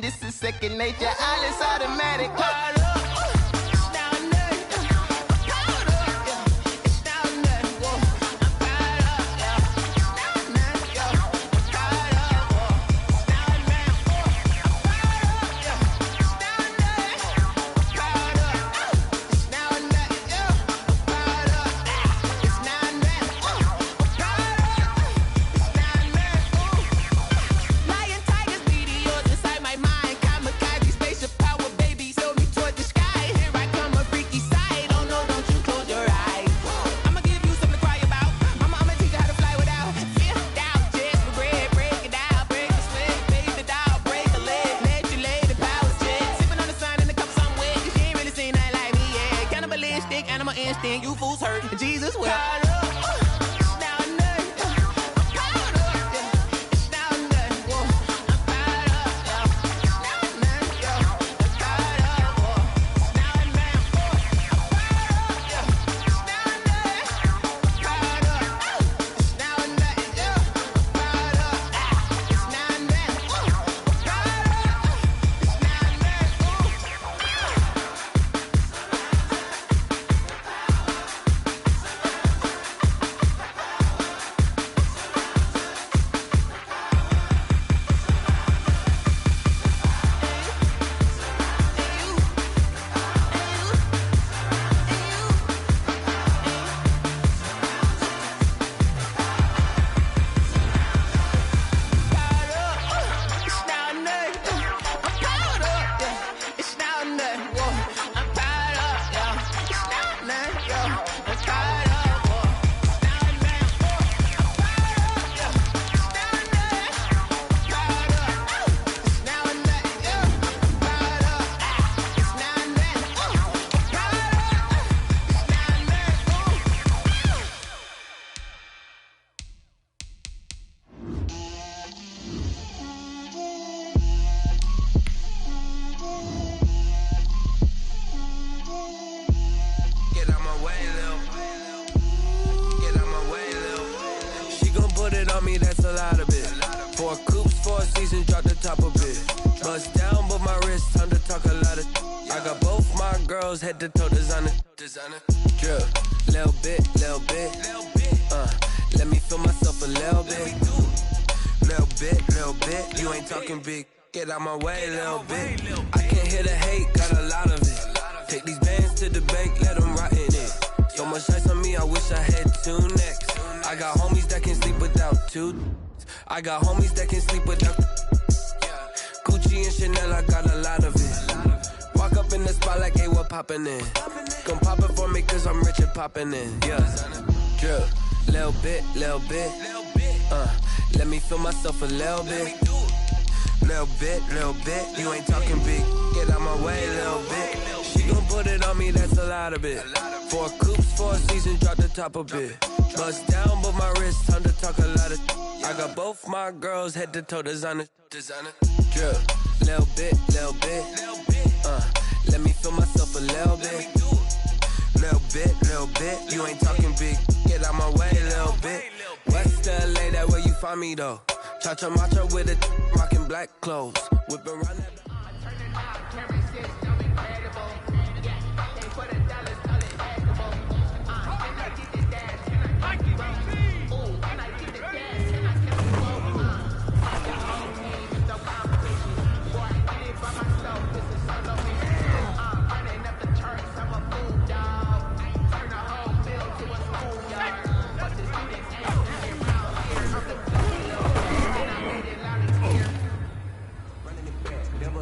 This is second nature, all is automatic. You fools hurt. Jesus will. That's a lot of it. 4 coops, 4 seasons, drop the top of it. Bust down, but my wrist, time to talk a lot of. I got both my girls head to toe designer. Drill, little bit. Let me feel myself a little bit. Little bit. You ain't talking big. Get out my way, little bit. I can't hear the hate, got a lot of it. Take these bands to the bank, let them rot in it. So much ice on me, I wish I had 2 necks. I got homies that can sleep without 2. I got homies that can sleep without. Gucci and Chanel, I got a lot of it. Walk up in the spot like, hey, what poppin' in? Come pop it for me, cause I'm rich and poppin' in. Yeah, drill, little bit. Let me feel myself a little bit. Little bit. You ain't talking big. Get out my way, little bit. She gon' put it on me, that's a lot of it. 4 coops, 4 seasons, drop the top a bit. Bust down, but my wrist, time to talk a lot of. I got both my girls head to toe designer. Drill, little bit. Let me feel myself a little bit. Little bit. You ain't talking big. Get out my way, little bit. West LA, that find me though. Cha-cha matcha with it, rocking black clothes. Whipping around that. Never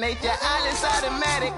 nature. All is automatic.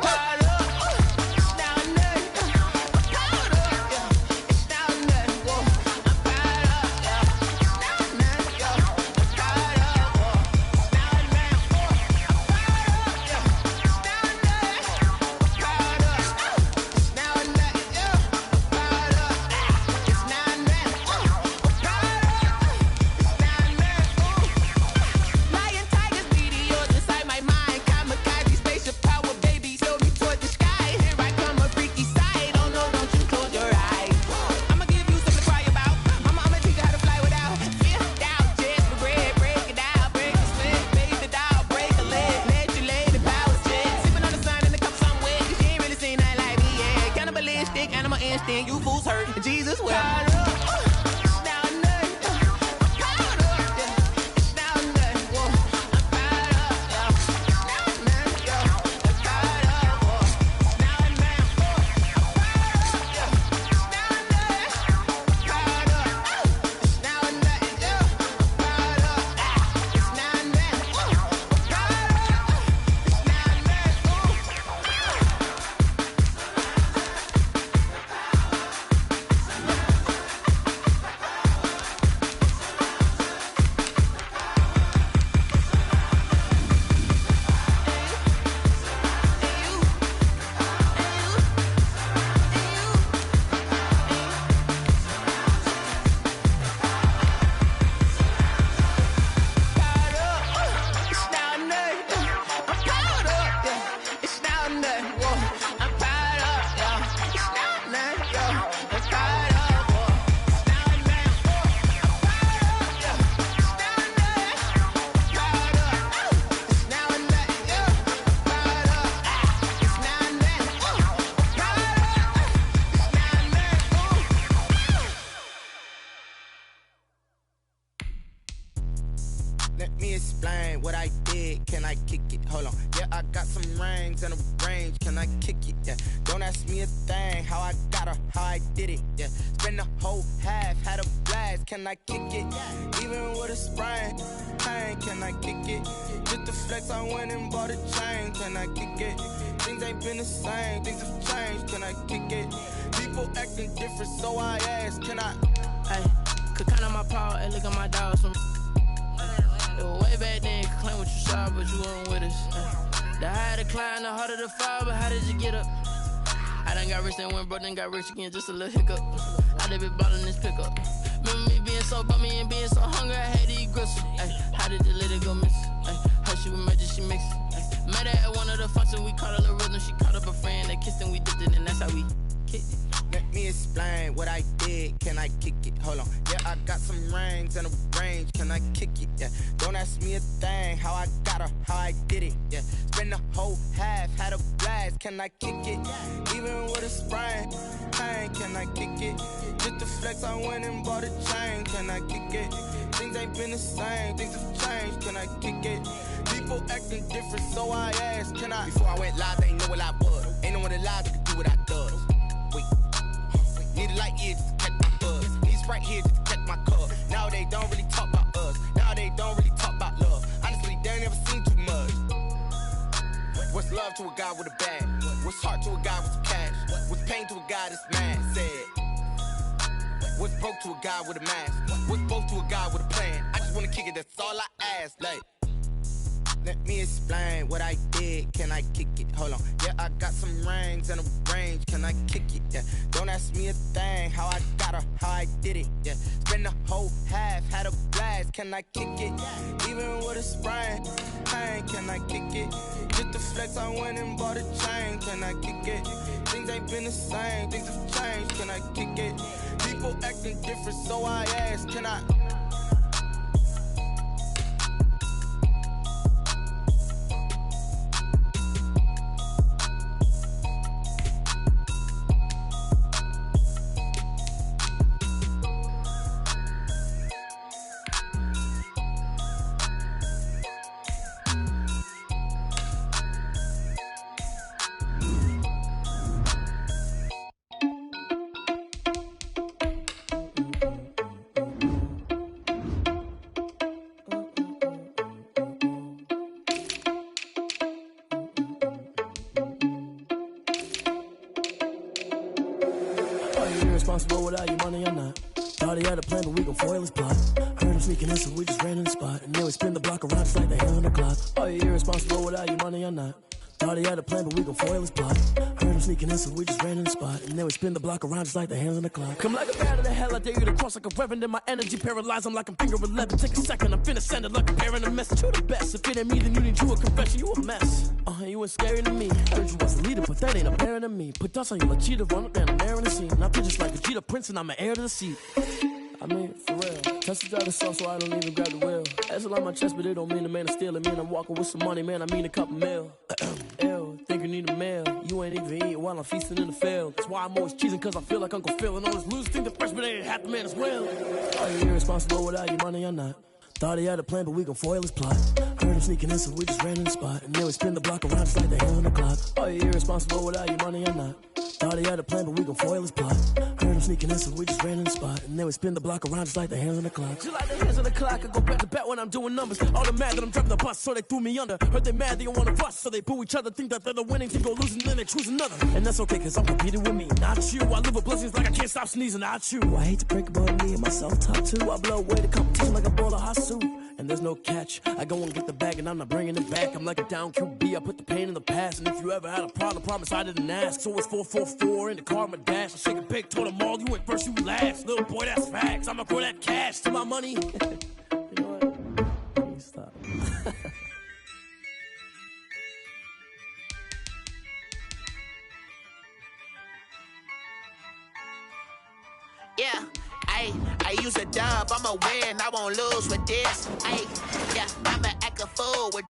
You fools hurt. Jesus will. Let me explain what I did. Can I kick it? Hold on. Yeah, I got some rings and a range. Can I kick it? Yeah. Don't ask me a thing. How I got her, how I did it. Yeah. Spend the whole half, had a blast. Can I kick it? Even with a sprain. Pain, can I kick it? Just the flex, I went and bought a chain. Can I kick it? Things ain't been the same. Things have changed. Can I kick it? People acting different, so I ask. Can I? Hey, could count on my power and look at my dogs from. Way back then, you could claim what you saw, but you weren't with us. The higher the climb, the harder the fall, but how did you get up? I done got rich and went broke, then got rich again, just a little hiccup. I done been ballin' this pickup. Remember me being so bummy and being so hungry, I had to eat gristle. How did the lady go miss? Her she was magic, she mixed. Met her at one of the functions, we caught a little rhythm. She caught up a friend, they kissed and we dipped it, and that's how we kicked it. Let me explain what I did. Can I kick it? Hold on. Yeah, I got some rings and a range. Can I kick it? Yeah. Don't ask me a thing. How I got her, how I did it. Yeah. Spend the whole half, had a blast. Can I kick it? Even with a sprain. Pain, can I kick it? Just the flex, I went and bought a chain. Can I kick it? Things ain't been the same. Things have changed. Can I kick it? People acting different, so I asked. Can I? Before I went live, they ain't know what I was. Ain't no one alive that could do what I does. Wait. Need a light here just to catch my buzz. Need Sprite here just to catch my cup. Now they don't really talk about us. Now they don't really talk about love. Honestly, they ain't never seen too much. What's love to a guy with a bag? What's heart to a guy with some cash? What's pain to a guy that's mad? Said. What's broke to a guy with a mask? What's both to a guy with a plan? I just wanna kick it, that's all I ask. Like, let me explain what I did. Can I kick it? Hold on. Yeah, I got some rings and a range. Can I kick it? Yeah. Don't ask me a thing. How I got her, how I did it. Yeah. Spend the whole half, had a blast. Can I kick it? Even with a sprain. Pain, can I kick it? Just the flex, I went and bought a chain. Can I kick it? Things ain't been the same. Things have changed. Can I kick it? People acting different, so I ask. Can I? irresponsible without your money or not. Thought he had a plan, but we gon' foil his plot. Heard him sneaking in, so we just ran in the spot. And then we spin the block around just like the hand on the clock. Are you irresponsible without your money or not? Thought he had a plan, but we gon' foil his plot. Heard him sneaking in, so we just ran in the spot. And then we spin the block around just like the hands on the clock. Come like a bat of the hell, I dare you to cross like a reverend. In my energy paralyzed, I'm like I'm finger 11. Take a second, I'm finna send it like a parent a message. You the best, if it ain't me, then you need you a confession. You a mess, you ain't scary to me. Heard you was a leader, but that ain't apparent to me. Put dust on you like cheetah, run up and I'm there in the scene. Now I'm just like a cheetah prince and I'm an heir to the seat. I mean, for real. Test to drive the sauce, so I don't even grab the wheel. That's a lot on my chest, but it don't mean the man is stealing. Man, I'm walking with some money, man, I mean a couple mil. Ew, think you need a meal. You ain't even eating while I'm feasting in the field. That's why I'm always cheesing, cause I feel like Uncle Phil. And all this losers think the freshman ain't half the man as well. Are you irresponsible without your money or not? Thought he had a plan, but we gon' foil his plot. Heard him sneaking in, so we just ran in the spot. And then we spin the block around just like the hand on the clock. Are you irresponsible without your money or not? Thought he had a plan, but we gon' foil his plot. Heard him sneaking in, so we just ran in the spot. And then we spin the block around just like the hands on the clock. Just like the hands on the clock, I go back to back when I'm doing numbers. All the mad that I'm driving the bus, so they threw me under. Heard they mad, they don't wanna bust, so they boo each other. Think that they're the winning team, go losing, then they choose another. And that's okay, cause I'm competing with me, not you. I live with blessings like I can't stop sneezing, not you. I hate to break about me and myself top two. I blow away the competition like a bowl of hot soup. And there's no catch. I go and get the bag and I'm not bringing it back. I'm like a down QB, I put the pain in the past. And if you ever had a problem, promise I didn't ask. So it's 444 in the car, my dash. I shake a big, told them all, you went first, you last. Little boy, that's facts. I'ma throw that cash to my money. You know what? Let me stop. Yeah, I use a dub, I'ma win, I won't lose with this. Yeah, I'ma act a fool with